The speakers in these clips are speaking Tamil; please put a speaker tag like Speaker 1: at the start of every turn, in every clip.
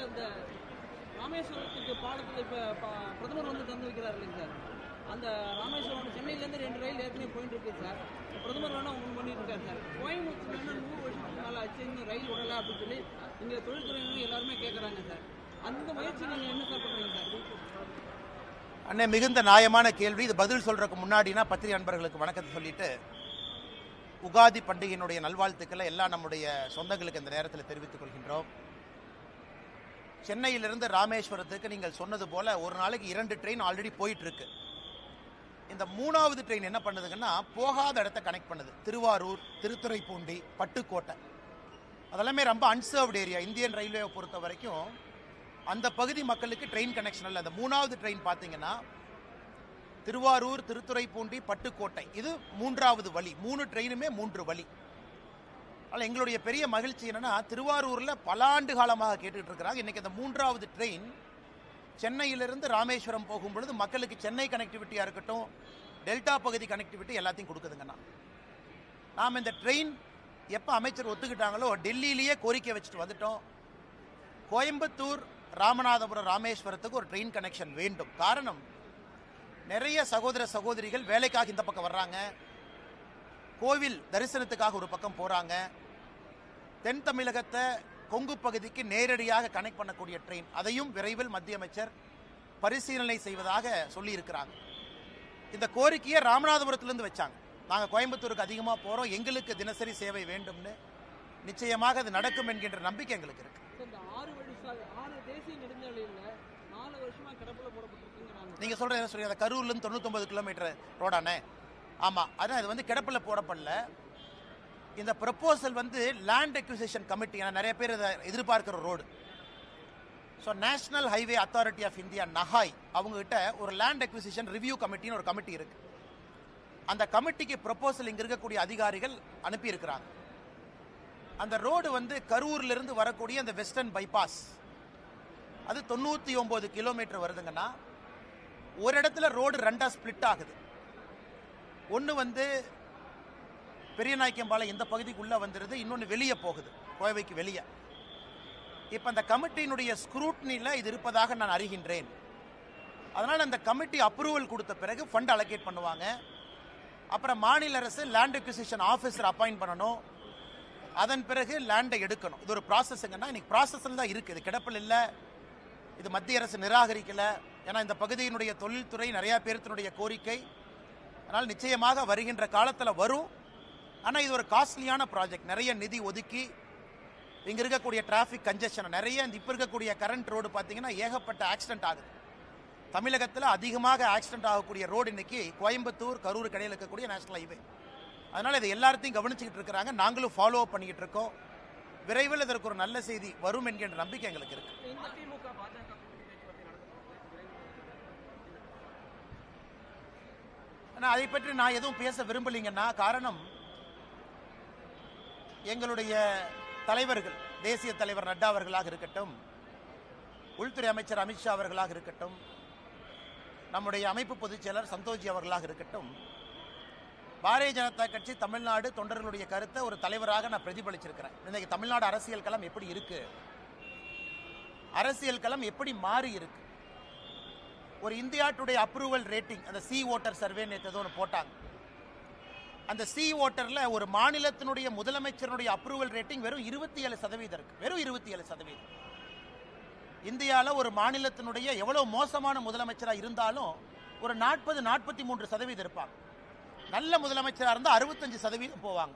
Speaker 1: இந்த ராமேஸ்வரத்துக்கு பாடத்தில் இப்போ பிரதமர் வந்து தந்து வைக்கிறார் இல்லைங்க சார். அந்த ராமேஸ்வரம் சென்னையிலேருந்து 2 ரயில் ஏற்கனவே போயிட்டு இருக்கு சார். பிரதமர் வேணா ஒன்று பண்ணிட்டு இருக்காரு சார். கோயம்புத்தூர் வேணா 100 வருஷத்துக்கு மேலே ஆச்சு இன்னும் ரயில் விடலை அப்படின்னு சொல்லி இங்கே தொழில்துறையினரும் எல்லாருமே கேட்குறாங்க சார். அந்த முயற்சி நீங்கள் என்ன சார் பண்ணுறீங்க சார்?
Speaker 2: அண்ணே, மிகுந்த நியாயமான கேள்வி. இது பதில் சொல்றதுக்கு முன்னாடினா பத்திரிகை நண்பர்களுக்கு வணக்கத்தை சொல்லிட்டு உகாதி பண்டிகையினுடைய நல்வாழ்த்துக்களை எல்லா நம்முடைய சொந்தங்களுக்கு இந்த நேரத்தில் தெரிவித்துக் கொள்கின்றோம். சென்னையிலிருந்து ராமேஸ்வரத்துக்கு நீங்கள் சொன்னது போல ஒரு நாளைக்கு 2 ட்ரெயின் ஆல்ரெடி போயிட்டு இருக்கு. இந்த 3வது ட்ரெயின் என்ன பண்ணுதுங்கன்னா போகாத இடத்த கனெக்ட் பண்ணுது. திருவாரூர், திருத்துறைப்பூண்டி, பட்டுக்கோட்டை அதெல்லாமே ரொம்ப அன்சர்வ்டு ஏரியா. இந்தியன் ரயில்வேவை பொறுத்த வரைக்கும் அந்த பகுதி மக்களுக்கு ட்ரெயின் கனெக்ஷன் இல்லை. அந்த 3வது ட்ரெயின் பார்த்தீங்கன்னா திருவாரூர், திருத்துறைப்பூண்டி, பட்டுக்கோட்டை, இது 3வது வழி. 3 ட்ரெயினுமே 3 வழி. ஆனால் எங்களுடைய பெரிய மகிழ்ச்சி என்னன்னா திருவாரூரில் பல ஆண்டு காலமாக கேட்டுக்கிட்டு இருக்கிறாங்க. இன்னைக்கு அந்த 3வது ட்ரெயின் சென்னையிலிருந்து ராமேஸ்வரம் போகும் பொழுது மக்களுக்கு சென்னை கனெக்டிவிட்டியாக இருக்கட்டும், டெல்டா பகுதி கனெக்டிவிட்டி எல்லாத்தையும் கொடுக்குதுங்கண்ணா. நாம் இந்த ட்ரெயின் எப்போ அமைச்சர் ஒத்துக்கிட்டாங்களோ டெல்லியிலேயே கோரிக்கை வச்சுட்டு வந்துட்டோம். கோயம்புத்தூர், ராமநாதபுரம், ராமேஸ்வரத்துக்கு ஒரு ட்ரெயின் கனெக்ஷன் வேண்டும். காரணம், நிறைய சகோதர சகோதரிகள் வேலைக்காக இந்த பக்கம் வர்றாங்க, கோவில் தரிசனத்துக்காக ஒரு பக்கம் போகிறாங்க. தென் தமிழகத்தை கொங்கு பகுதிக்கு நேரடியாக கனெக்ட் பண்ணக்கூடிய ட்ரெயின், அதையும் விரைவில் மத்திய அமைச்சர் பரிசீலனை செய்வதாக சொல்லியிருக்கிறாங்க. இந்த கோரிக்கையை ராமநாதபுரத்திலிருந்து வச்சாங்க. நாங்கள் கோயம்புத்தூருக்கு அதிகமாக போகிறோம், எங்களுக்கு தினசரி சேவை வேண்டும்னு. நிச்சயமாக அது நடக்கும் என்கின்ற நம்பிக்கை எங்களுக்கு இருக்கு. நீங்க சொல்ற என்ன சொல்றீங்க? கரூர்ல இருந்து 99 கிலோமீட்டர் ரோடானே? ஆமா, அதான் இது வந்து கிடப்பில் போடப்படல. இந்த ப்ரப்போசல் வந்து லேண்ட் அக்விசிஷன் கமிட்டி, நிறைய பேர் இதை எதிர்பார்க்கிற road. So national highway authority of India, நஹாய், அவங்ககிட்ட ஒரு லேண்ட் அக்விசிஷன் ரிவ்யூ கமிட்டின்னு ஒரு கமிட்டி இருக்கு. அந்த கமிட்டிக்கு ப்ரப்போசல் இங்க இருக்கக்கூடிய அதிகாரிகள் அனுப்பி இருக்கிறாங்க. அந்த ரோடு வந்து கரூர்ல இருந்து வரக்கூடிய அந்த வெஸ்டர்ன் பைபாஸ், அது 99 கிலோமீட்டர் வருதுங்கன்னா ஒரு இடத்துல ரோடு 2ஆ ஸ்பிளிட் ஆகுது. ஒன்று வந்து பெரியநாயக்கம்பாளையம் இந்த பகுதிக்குள்ளே வந்துடுது, இன்னொன்று வெளியே போகுது, கோவைக்கு வெளியே. இப்போ அந்த கமிட்டியினுடைய ஸ்க்ரூட்னியில் இது இருப்பதாக நான் அறிகின்றேன். அதனால் அந்த கமிட்டி அப்ரூவல் கொடுத்த பிறகு ஃபண்ட் அலோகேட் பண்ணுவாங்க. அப்புறம் மாநில அரசு லேண்ட் அக்விசிஷன் ஆஃபீஸர் அப்பாயிண்ட் பண்ணணும். அதன் பிறகு லேண்டை எடுக்கணும். இது ஒரு ப்ராசஸ்ங்கன்னா இன்னைக்கு ப்ராசஸில் தான் இருக்குது. இது கிடப்பில் இல்லை, இது மத்திய அரசு நிராகரிக்கல. ஏன்னா இந்த பகுதியினுடைய தொழில்துறை நிறைய பேர்த்தினுடைய கோரிக்கை. அதனால் நிச்சயமாக வருகின்ற காலத்தில் வரும். ஆனால் இது ஒரு காஸ்ட்லியான ப்ராஜெக்ட். நிறைய நிதி ஒதுக்கி இங்கே இருக்கக்கூடிய டிராஃபிக் கன்ஜெஷன் நிறைய, இப்போ இருக்கக்கூடிய கரண்ட் ரோடு பார்த்தீங்கன்னா ஏகப்பட்ட ஆக்சிடென்ட் ஆகுது. தமிழகத்தில் அதிகமாக ஆக்சிடென்ட் ஆகக்கூடிய ரோடு இன்னைக்கு கோயம்புத்தூர், கரூர் கடையில் இருக்கக்கூடிய நேஷனல் ஹைவே. அதனால் இதை எல்லாத்தையும் கவனிச்சுக்கிட்டு இருக்கிறாங்க, நாங்களும் ஃபாலோ அப் பண்ணிக்கிட்டு இருக்கோம். விரைவில் இதற்கு ஒரு நல்ல செய்தி வரும் என்கின்ற நம்பிக்கை எங்களுக்கு இருக்கு. அதை பற்றி நான் எதுவும் பேச விரும்பலைங்கன்னா, காரணம் எங்களுடைய தலைவர்கள், தேசிய தலைவர் நட்டா அவர்களாக இருக்கட்டும், உள்துறை அமைச்சர் அமித்ஷா அவர்களாக இருக்கட்டும், நம்முடைய அமைப்பு பொதுச் செயலர் சந்தோஷ்ஜி அவர்களாக இருக்கட்டும், பாரதிய ஜனதா கட்சி தமிழ்நாடு தொண்டர்களுடைய கருத்தை ஒரு தலைவராக நான் பிரதிபலிச்சிருக்கிறேன். இன்னைக்கு தமிழ்நாடு அரசியல் களம் எப்படி இருக்கு, அரசியல் களம் எப்படி மாறி இருக்கு. ஒரு இந்தியா டுடே அப்ரூவல் ரேட்டிங், அந்த சி ஓட்டர் சர்வே நேற்று ஒன்று போட்டாங்க. அந்த சி ஓட்டர்ல ஒரு மாநிலத்தினுடைய முதலமைச்சருடைய அப்ரூவல் ரேட்டிங் வெறும் 27% இருக்கு. வெறும் 27%. இந்தியாவில் ஒரு மாநிலத்தினுடைய எவ்வளவு மோசமான முதலமைச்சராக இருந்தாலும் ஒரு 40-43% இருப்பாங்க. நல்ல முதலமைச்சராக இருந்தால் 65% போவாங்க.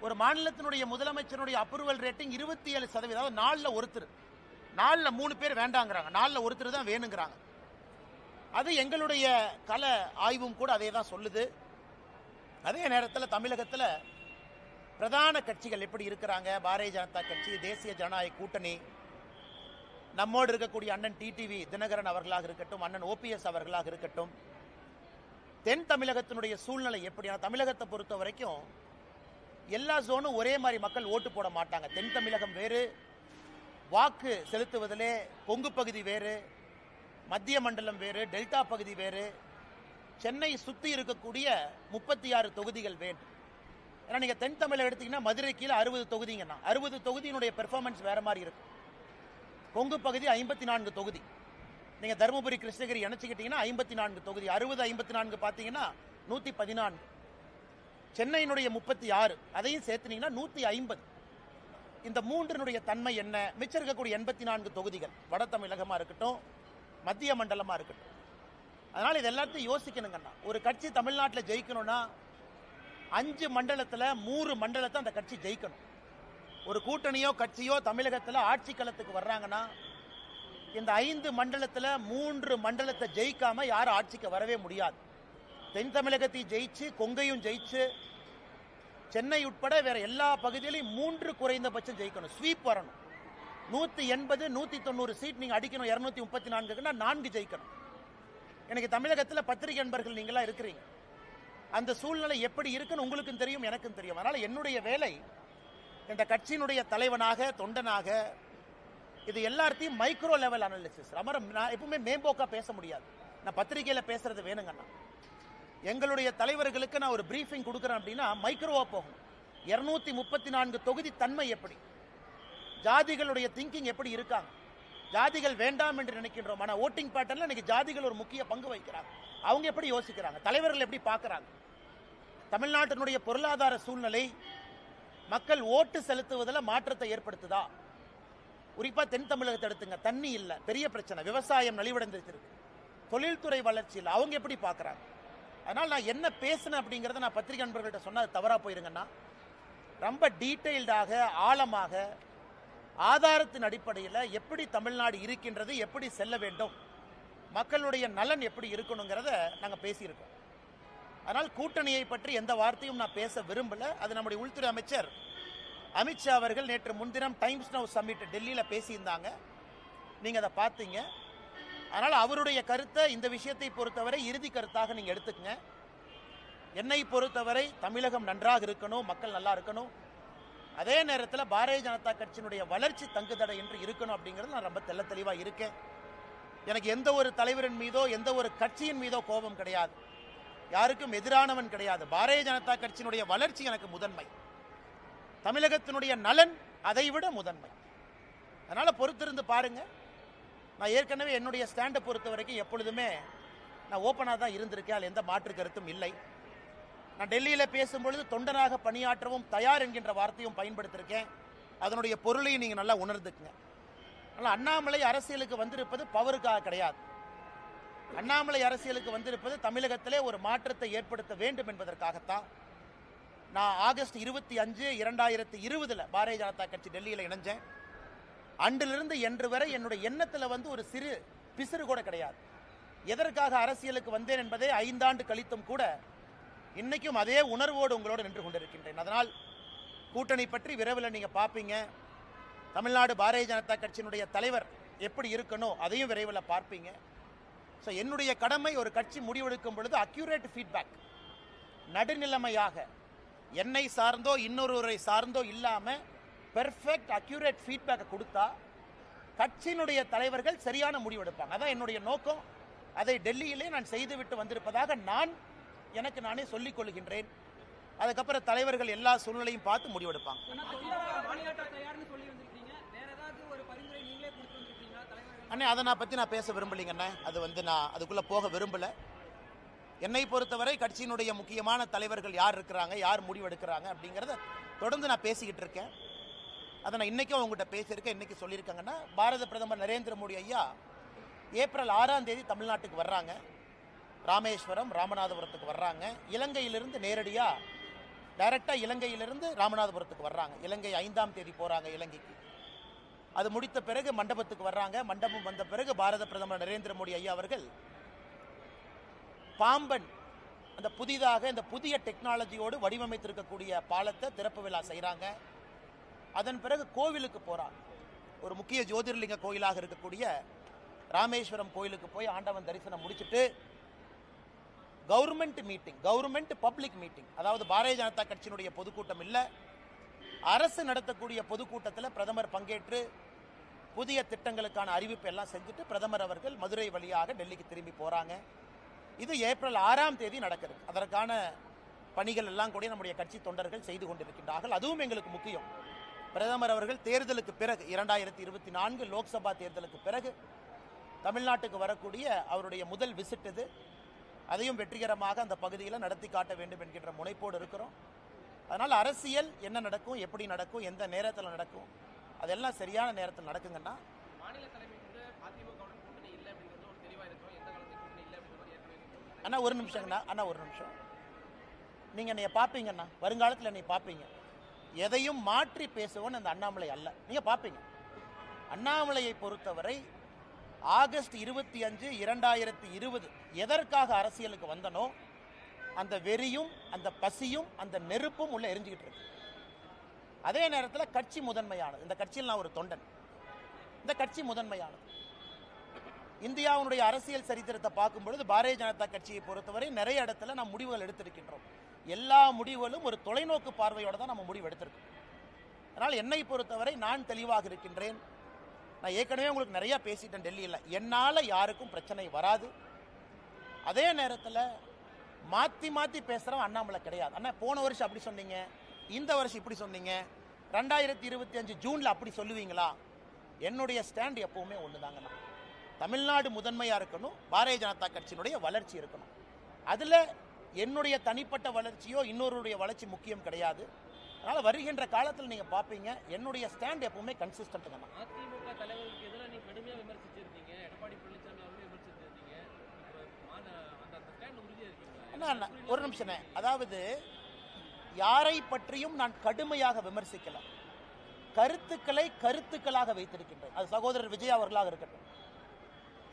Speaker 2: ஒரு மாநிலத்தினுடைய முதலமைச்சருடைய அப்ரூவல் ரேட்டிங் 27%. அதாவது 4ல் ஒருத்தர், 4ல் 3 பேர் வேண்டாங்கிறாங்க, 4ல் ஒருத்தர் தான் வேணுங்கிறாங்க. அது எங்களுடைய கள ஆய்வும் கூட அதே தான் சொல்லுது. அதே நேரத்தில் தமிழகத்தில் பிரதான கட்சிகள் எப்படி இருக்கிறாங்க, பாரதிய ஜனதா கட்சி, தேசிய ஜனநாயக கூட்டணி, நம்மோடு இருக்கக்கூடிய அண்ணன் டிடிவி தினகரன் அவர்களாக இருக்கட்டும், அண்ணன் ஓபிஎஸ் அவர்களாக இருக்கட்டும், தென் தமிழகத்தினுடைய சூழ்நிலை எப்படி? தமிழகத்தை பொறுத்த வரைக்கும் எல்லா ஜோனும் ஒரே மாதிரி மக்கள் ஓட்டு போட மாட்டாங்க. தென் தமிழகம் வேறு, வாக்கு செலுத்துவதிலே கொங்கு பகுதி வேறு, மத்திய மண்டலம் வேறு, டெல்டா பகுதி வேறு, சென்னை சுற்றி இருக்கக்கூடிய 36 தொகுதிகள் வேண்டும். ஏன்னா நீங்கள் தென் தமிழகம் எடுத்தீங்கன்னா மதுரை கீழே 60 தொகுதிங்கன்னா 60 தொகுதியினுடைய பெர்ஃபார்மன்ஸ் வேற மாதிரி இருக்கும். கொங்கு பகுதி 54 தொகுதி. நீங்கள் தருமபுரி கிருஷ்ணகிரி இணைச்சிக்கிட்டீங்கன்னா 54 தொகுதி. 60 54 பார்த்தீங்கன்னா 114. சென்னையினுடைய 36 அதையும் சேர்த்துனீங்கன்னா 150. இந்த மூன்றினுடைய தன்மை என்ன? மிச்சம் இருக்கக்கூடிய 84 தொகுதிகள் வட தமிழகமாக இருக்கட்டும், மத்திய மண்டலமாக இருக்கட்டும். அதனால் இது எல்லாத்தையும் யோசிக்கணுங்கண்ணா. ஒரு கட்சி தமிழ்நாட்டில் ஜெயிக்கணும்னா 5 மண்டலத்தில் 3 மண்டலத்தை அந்த கட்சி ஜெயிக்கணும். ஒரு கூட்டணியோ கட்சியோ தமிழகத்தில் ஆட்சி களத்துக்கு வர்றாங்கன்னா இந்த 5 மண்டலத்தில் 3 மண்டலத்தை ஜெயிக்காம யாரும் ஆட்சிக்கு வரவே முடியாது. தென் தமிழகத்தையும் ஜெயிச்சு, கொங்கையும் ஜெயிச்சு, சென்னை உட்பட வேற எல்லா பகுதியிலையும் 3 குறைந்தபட்சம் ஜெயிக்கணும். ஸ்வீப் வரணும். 180 190 சீட் நீங்க அடிக்கணும். 234க்குன்னா 4 ஜெயிக்கணும். எனக்கு தமிழகத்தில் பத்திரிகை நண்பர்கள் நீங்களா இருக்கிறீங்க. அந்த சூழ்நிலை எப்படி இருக்குன்னு உங்களுக்கும் தெரியும், எனக்கும் தெரியும். அதனால என்னுடைய வேலை இந்த கட்சியினுடைய தலைவனாக, தொண்டனாக, இது எல்லாத்தையும் மைக்ரோ லெவல் அனாலிசிஸ். நான் எப்பவுமே மேம்போக்கா பேச முடியாது. நான் பத்திரிகையில பேசுறது வேணுங்கண்ணா. எங்களுடைய தலைவர்களுக்கு நான் ஒரு பிரீஃபிங் கொடுக்குறேன் அப்படின்னா மைக்ரோவா போகும். 234 தொகுதி தன்மை எப்படி, ஜாதிகளுடைய திங்கிங் எப்படி இருக்காங்க, ஜாதிகள் வேண்டாம் என்று நினைக்கின்றோம். ஆனால் ஓட்டிங் பேட்டர்ல இன்னைக்கு ஜாதிகள் ஒரு முக்கிய பங்கு வகிக்கிறாங்க. அவங்க எப்படி யோசிக்கிறாங்க, தலைவர்கள் எப்படி பார்க்கறாங்க, தமிழ்நாட்டினுடைய பொருளாதார சூழ்நிலை மக்கள் ஓட்டு செலுத்துவதில் மாற்றத்தை ஏற்படுத்துதா? குறிப்பா தென் தமிழகத்தை எடுத்துங்க. தண்ணி இல்ல, பெரிய பிரச்சனை. விவசாயம் நலிவடைந்திருக்கு. தொழில்துறை வளர்ச்சி இல்லை. அவங்க எப்படி பார்க்கறாங்க? அதனால் நான் என்ன பேசினேன் அப்படிங்கிறத நான் பத்திரிகை நண்பர்கள்ட்ட சொன்னா அது தவறா போயிருங்கன்னா, ரொம்ப டீட்டெயில்டாக, ஆழமாக, ஆதாரத்தின் அடிப்படையில் எப்படி தமிழ்நாடு இருக்கின்றது, எப்படி செல்ல வேண்டும், மக்களுடைய நலன் எப்படி இருக்கணுங்கிறத நாங்கள் பேசியிருக்கோம். அதனால் கூட்டணியை பற்றி எந்த வார்த்தையும் நான் பேச விரும்பல. அது நம்முடைய உள்துறை அமைச்சர் அமித்ஷா அவர்கள் நேற்று முன்தினம் டைம்ஸ் நவ் சம்மிட் டெல்லியில் பேசியிருந்தாங்க. நீங்கள் அதை பார்த்தீங்க. அதனால் அவருடைய கருத்தை, இந்த விஷயத்தை பொறுத்தவரை இறுதி கருத்தாக நீங்கள் எடுத்துக்கங்க. என்னை பொறுத்தவரை தமிழகம் நன்றாக இருக்கணும், மக்கள் நல்லா இருக்கணும். அதே நேரத்தில் பாரதிய ஜனதா கட்சியினுடைய வளர்ச்சி தங்குதடை என்று இருக்கணும் அப்படிங்கிறது நான் ரொம்ப தெள்ள தெளிவாக இருக்கேன். எனக்கு எந்த ஒரு தலைவரின் மீதோ எந்த ஒரு கட்சியின் மீதோ கோபம் கிடையாது, யாருக்கும் எதிரானவன் கிடையாது. பாரதிய ஜனதா கட்சியினுடைய வளர்ச்சி எனக்கு முதன்மை, தமிழகத்தினுடைய நலன் அதைவிட முதன்மை. அதனால பொறுத்திருந்து பாருங்க. நான் ஏற்கனவே என்னுடைய ஸ்டாண்டை பொறுத்த வரைக்கும் எப்பொழுதுமே நான் ஓப்பனாக தான் இருந்திருக்கேன். அதில் எந்த மாற்று கருத்தும் இல்லை. நான் டெல்லியில் பேசும்பொழுது தொண்டனாக பணியாற்றவும் தயார் என்கின்ற வார்த்தையும் பயன்படுத்தியிருக்கேன். அதனுடைய பொருளையும் நீங்கள் நல்லா உணர்ந்துக்குங்க. ஆனால் அண்ணாமலை அரசியலுக்கு வந்திருப்பது பவருக்காக கிடையாது. அண்ணாமலை அரசியலுக்கு வந்திருப்பது தமிழகத்திலே ஒரு மாற்றத்தை ஏற்படுத்த வேண்டும் என்பதற்காகத்தான். நான் ஆகஸ்ட் 25, 2020 பாரதிய ஜனதா கட்சி டெல்லியில் இணைஞ்சேன். அன்றிலிருந்து என்று வரை என்னுடைய எண்ணத்தில் ஒரு சிறு பிசிறு கூட கிடையாது. எதற்காக அரசியலுக்கு வந்தேன் என்பதை 5 ஆண்டு கழித்தும் கூட இன்னைக்கும் அதே உணர்வோடு உங்களோடு நின்று கொண்டிருக்கின்றேன். அதனால் கூட்டணி பற்றி விரைவில் நீங்க பார்ப்பீங்க. தமிழ்நாடு பாரதிய ஜனதா கட்சியினுடைய தலைவர் எப்படி இருக்கணும் அதையும் விரைவில் பார்ப்பீங்க. ஸோ என்னுடைய கடமை, ஒரு கட்சி முடிவெடுக்கும் பொழுது அக்யூரேட் ஃபீட்பேக், நடுநிலைமையாக, என்னை சார்ந்தோ இன்னொருவரை சார்ந்தோ இல்லாமல் பெர்ஃபெக்ட் அக்யூரேட் ஃபீட்பேக்கை கொடுத்தா கட்சியினுடைய தலைவர்கள் சரியான முடிவெடுப்பாங்க. அதான் என்னுடைய நோக்கம். அதை டெல்லியிலே நான் செய்துவிட்டு வந்திருப்பதாக எனக்கு நானே சொல்லிக் கொள்கின்றேன். அதுக்கப்புறம் தலைவர்கள் எல்லா சூழ்நிலையும் பார்த்து முடிவெடுப்பாங்க. அண்ணே, அதை நான் பேச விரும்பலைங்க அண்ணே. அது நான் அதுக்குள்ள போக விரும்பல. என்னை பொறுத்தவரை கட்சியினுடைய முக்கியமான தலைவர்கள் யார் இருக்கிறாங்க, யார் முடிவெடுக்கிறாங்க அப்படிங்கிறத தொடர்ந்து நான் பேசிக்கிட்டு இருக்கேன். அதை நான் இன்னைக்கும் உங்ககிட்ட பேசியிருக்கேன். இன்னைக்கு சொல்லியிருக்காங்கன்னா, பாரத பிரதமர் நரேந்திர மோடி ஐயா ஏப்ரல் 6ஆம் தேதி தமிழ்நாட்டுக்கு வர்றாங்க. ராமேஸ்வரம், ராமநாதபுரத்துக்கு வர்றாங்க. இலங்கையிலிருந்து நேரடியாக டைரக்டாக இலங்கையிலிருந்து ராமநாதபுரத்துக்கு வர்றாங்க. இலங்கை 5ஆம் தேதி போகிறாங்க இலங்கைக்கு. அது முடித்த பிறகு மண்டபத்துக்கு வர்றாங்க. மண்டபம் வந்த பிறகு பாரத பிரதமர் நரேந்திர மோடி ஐயா அவர்கள் பாம்பன், அந்த புதிதாக இந்த புதிய டெக்னாலஜியோடு வடிவமைத்திருக்கக்கூடிய பாலத்தை திறப்பு விழா செய்கிறாங்க. அதன் பிறகு கோவிலுக்கு போகிறாங்க. ஒரு முக்கிய ஜோதிர்லிங்க கோயிலாக இருக்கக்கூடிய ராமேஸ்வரம் கோயிலுக்கு போய் ஆண்டவன் தரிசனம் முடிச்சுட்டு government meeting, government public meeting, அதாவது பாரதிய ஜனதா கட்சியினுடைய பொதுக்கூட்டம் இல்லை, அரசு நடத்தக்கூடிய பொதுக்கூட்டத்தில் பிரதமர் பங்கேற்று புதிய திட்டங்களுக்கான அறிவிப்பு எல்லாம் செஞ்சுட்டு பிரதமர் அவர்கள் மதுரை வழியாக டெல்லிக்கு திரும்பி போகிறாங்க. இது ஏப்ரல் 6ஆம் தேதி நடக்குது. அதற்கான பணிகள் எல்லாம் கூட நம்முடைய கட்சி தொண்டர்கள் செய்து கொண்டிருக்கின்றார்கள். அதுவும் எங்களுக்கு முக்கியம். பிரதமர் அவர்கள் தேர்தலுக்கு பிறகு 2024 லோக்சபா தேர்தலுக்கு பிறகு தமிழ்நாட்டுக்கு வரக்கூடிய அவருடைய முதல் விசிட் இது. அதையும் வெற்றிகரமாக அந்த பகுதியில் நடத்தி காட்ட வேண்டும் என்கின்ற முனைப்போடு இருக்கிறோம். அதனால் அரசியல் என்ன நடக்கும், எப்படி நடக்கும், எந்த நேரத்தில் நடக்கும், அதெல்லாம் சரியான நேரத்தில் நடக்குங்கன்னா
Speaker 1: மாநில தலைமை வந்து அதிமுகவுடன் கூட்டணி இல்லை அப்படிங்கிறது ஒரு தெளிவாக இருக்கும். எந்த காலத்தில் கூட்டணி இல்லை அப்படிங்கிறது
Speaker 2: அண்ணா ஒரு நிமிஷங்கண்ணா, அண்ணா ஒரு நிமிஷம். நீங்கள் என்னைய பார்ப்பீங்கண்ணா, வருங்காலத்தில் என்னை பார்ப்பீங்க. எதையும் மாற்றி பேசுவோன்னு அந்த அண்ணாமலை அல்ல, நீங்கள் பார்ப்பீங்க. அண்ணாமலையை பொறுத்தவரை ஆகஸ்ட் 25, 2020 எதற்காக அரசியலுக்கு வந்தனோ அந்த வெறியும் அந்த பசியும் அந்த நெருப்பும் உள்ள எரிஞ்சுக்கிட்டு இருக்கு. அதே நேரத்தில் கட்சி முதன்மையானது. இந்த கட்சியில் நான் ஒரு தொண்டன். இந்த கட்சி முதன்மையானது. இந்தியாவுடைய அரசியல் சரித்திரத்தை பார்க்கும்பொழுது பாரதிய ஜனதா கட்சியை பொறுத்தவரை நிறைய இடத்துல நாம் முடிவுகள் எடுத்திருக்கின்றோம். எல்லா முடிவுகளும் ஒரு தொலைநோக்கு பார்வையோடு தான் நம்ம முடிவு எடுத்திருக்கோம். அதனால் என்னை பொறுத்தவரை நான் தெளிவாக இருக்கின்றேன். நான் ஏற்கனவே உங்களுக்கு நிறைய பேசிட்டேன் டெல்லியில். என்னால் யாருக்கும் பிரச்சனை வராது. அதே நேரத்தில் மாற்றி மாற்றி பேசுகிறவன் அண்ணாமலை கிடையாது. அண்ணா போன வருஷம் அப்படி சொன்னீங்க, இந்த வருஷம் இப்படி சொன்னீங்க, 2025 ஜூனில் அப்படி சொல்லுவீங்களா? என்னுடைய ஸ்டாண்ட் எப்பவுமே ஒன்று தாங்கண்ணா. தமிழ்நாடு முதன்மையாக இருக்கணும், பாரதிய ஜனதா கட்சியினுடைய வளர்ச்சி இருக்கணும். அதில் என்னுடைய தனிப்பட்ட வளர்ச்சியோ இன்னொருடைய வளர்ச்சி முக்கியம் கிடையாது. அதனால் வருகின்ற காலத்தில் நீங்கள் பார்ப்பீங்க என்னுடைய ஸ்டாண்ட் எப்பவுமே கன்சிஸ்டன்ட்டுங்கண்ணா.
Speaker 1: அதிமுக தலைவருக்கு எதிராக நீ கடுமையாக விமர்சிச்சிருந்தீங்க, எடப்பாடி பழனிசாமி அவர்களையும் விமர்சிச்சிருந்தீங்க. அந்த ஸ்டாண்ட் உறுதியாக இருக்கீங்களா?
Speaker 2: அண்ணா ஒரு நிமிஷமே. அதாவது யாரை பற்றியும் நான் கடுமையாக விமர்சிக்கல, கருத்துக்களை கருத்துக்களாக வைத்திருக்கின்றேன். அது சகோதரர் விஜய் அவர்களாக இருக்கட்டும்,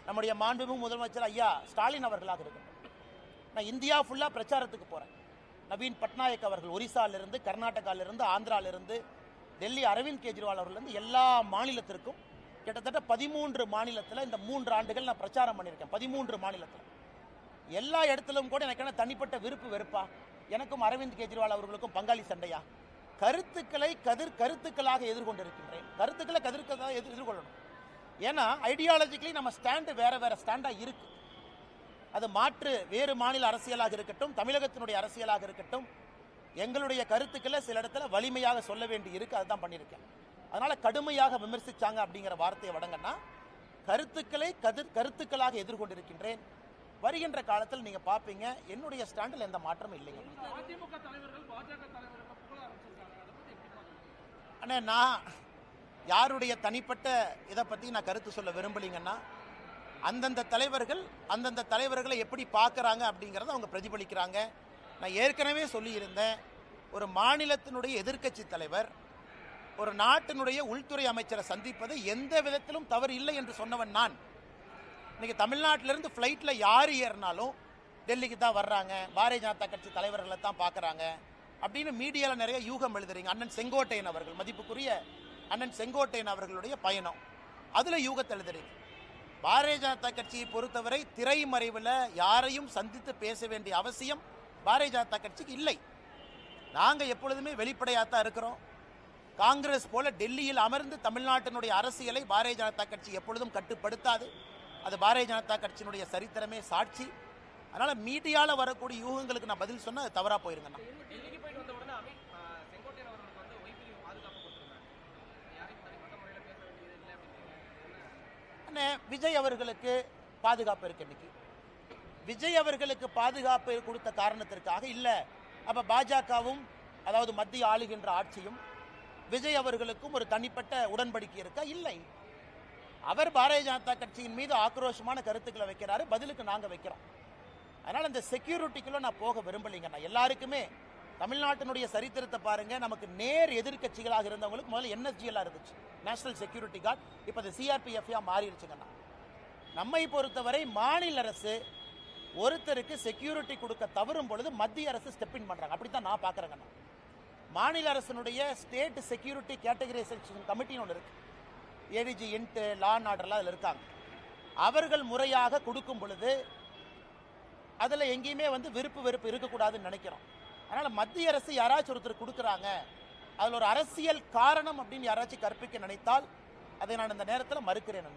Speaker 2: நம்முடைய மாண்புமிகு முதலமைச்சர் ஐயா ஸ்டாலின் அவர்களாக இருக்கட்டும். நான் இந்தியா ஃபுல்லாக பிரச்சாரத்துக்கு போகிறேன். நவீன் பட்நாயக் அவர்கள் ஒரிசாலிருந்து, கர்நாடகாவிலிருந்து, ஆந்திராவிலிருந்து, டெல்லி அரவிந்த் கெஜ்ரிவால் அவர்லேருந்து எல்லா மாநிலத்திற்கும் கிட்டத்தட்ட 13 மாநிலத்தில் இந்த 3 ஆண்டுகள் நான் பிரச்சாரம் பண்ணியிருக்கேன். 13 மாநிலத்தில் எல்லா இடத்திலும் கூட எனக்கு என்ன தனிப்பட்ட விருப்பு வெறுப்பா? எனக்கும் அரவிந்த் கெஜ்ரிவால் அவர்களுக்கும் பங்காளி சண்டையா? கருத்துக்களை கருத்துக்களாக எதிர்கொண்டிருக்கின்றேன். கருத்துக்களை கதிர்க்களாக எதிர்கொள்ளணும். ஏன்னா ஐடியாலஜிக்கலி நம்ம ஸ்டாண்டு வேற வேற ஸ்டாண்டாக இருக்கு. அது மாற்று வேறு மாநில அரசியலாக இருக்கட்டும், தமிழகத்தினுடைய அரசியலாக இருக்கட்டும், எங்களுடைய கருத்துக்களை சில இடத்துல வலிமையாக சொல்ல வேண்டி இருக்கு. அதுதான் பண்ணியிருக்கேன். அதனால கடுமையாக விமர்சிச்சாங்க அப்படிங்கிற வார்த்தையை வழங்கன்னா கருத்துக்களை கருத்துக்களாக எதிர்கொண்டிருக்கின்றேன். வருகின்ற காலத்தில் நீங்க பார்ப்பீங்க என்னுடைய ஸ்டாண்டில் எந்த மாற்றமும் இல்லைங்க.
Speaker 1: அதிமுக தலைவர்கள் பாஜக தலைவர்கள்
Speaker 2: அண்ணே, நான் யாருடைய தனிப்பட்ட இதை பற்றி நான் கருத்து சொல்ல விரும்பலிங்கன்னா, அந்தந்த தலைவர்களை எப்படி பார்க்குறாங்க அப்படிங்கிறத அவங்க பிரதிபலிக்கிறாங்க. நான் ஏற்கனவே சொல்லியிருந்தேன், ஒரு மாநிலத்தினுடைய எதிர்க்கட்சி தலைவர் ஒரு நாட்டினுடைய உள்துறை அமைச்சரை சந்திப்பது எந்த விதத்திலும் தவறு இல்லை என்று சொன்னவன் நான். இன்னைக்கு தமிழ்நாட்டிலிருந்து ஃப்ளைட்டில் யார் ஏறினாலும் டெல்லிக்கு தான் வர்றாங்க, பாரதிய ஜனதா கட்சி தலைவர்களை தான் பார்க்குறாங்க அப்படின்னு மீடியாவில் நிறைய யூகம் எழுதுறீங்க. அண்ணன் செங்கோட்டையன் அவர்கள், மதிப்புக்குரிய அண்ணன் செங்கோட்டையன் அவர்களுடைய பயணம், அதில் யூகத்தை எழுதுறீங்க. பாரதிய ஜனதா கட்சியை பொறுத்தவரை திரைமறைவில் யாரையும் சந்தித்து பேச வேண்டிய அவசியம் பாரதிய ஜனதா கட்சிக்கு இல்லை. நாங்கள் எப்பொழுதுமே வெளிப்படையாக தான் இருக்கிறோம். காங்கிரஸ் போல டெல்லியில் அமர்ந்து தமிழ்நாட்டினுடைய அரசியலை பாரதிய ஜனதா கட்சி எப்பொழுதும் கட்டுப்படுத்தாது. அது பாரதிய ஜனதா கட்சியினுடைய சரித்திரமே சாட்சி. அதனால் மீடியாவில் வரக்கூடிய யூகங்களுக்கு நான் பதில் சொன்னால் அது தவறாக போயிருங்கண்ணா. விஜய் அவர்களுக்கு பாதுகாப்பு இருக்கு. இன்னைக்கு விஜய் அவர்களுக்கு பாதுகாப்பு கொடுத்த காரணத்திற்காக இல்லை, அப்ப பாஜகவும் அதாவது மத்திய ஆளுகின்ற ஆட்சியும் விஜய் அவர்களுக்கும் ஒரு தனிப்பட்ட உடன்படிக்கை இருக்கா? இல்லை. அவர் பாரதிய ஜனதா கட்சியின் மீது ஆக்ரோஷமான கருத்துக்களை வைக்கிறாரு, பதிலுக்கு நாங்க வைக்கிறோம். அதனால இந்த செக்யூரிட்டிக்குள்ள நான் போக விரும்பலைங்க. நான் எல்லாருக்குமே தமிழ்நாட்டினுடைய சரித்திரத்தை பாருங்க, நமக்கு நேர் எதிர்கட்சிகளாக இருந்தவங்களுக்கு முதல்ல என்எஸ்ஜிஎல்லாம் இருந்துச்சு, நேஷனல் செக்யூரிட்டி கார்டு. இப்போ அது சிஆர்பிஎஃப்ஆ மாறிடுச்சுங்கண்ணா. நம்மை பொறுத்தவரை மாநில அரசு ஒருத்தருக்கு செக்யூரிட்டி கொடுக்க தவறும் பொழுது மத்திய அரசு ஸ்டெப் இன் பண்றாங்க. அப்படித்தான் நான் பார்க்குறேங்கண்ணா. மாநில அரசினுடைய ஸ்டேட் செக்யூரிட்டி கேட்டகரைசேஷன் கமிட்டின்னு ஒன்று இருக்கு, ஏடிஜி இன்ட் லா அண்ட் ஆர்டர்லாம் அதில் இருக்காங்க. அவர்கள் முறையாக கொடுக்கும் பொழுது அதில் எங்கேயுமே விருப்பு வெறுப்பு இருக்கக்கூடாதுன்னு நினைக்கிறோம். அதனால் மத்திய அரசு யாராச்சும் ஒருத்தர் கொடுக்குறாங்க, அதில் ஒரு அரசியல் காரணம் அப்படின்னு யாராச்சும் கற்பிக்க நினைத்தால் அதை நான் இந்த நேரத்தில் மறுக்கிறேன்.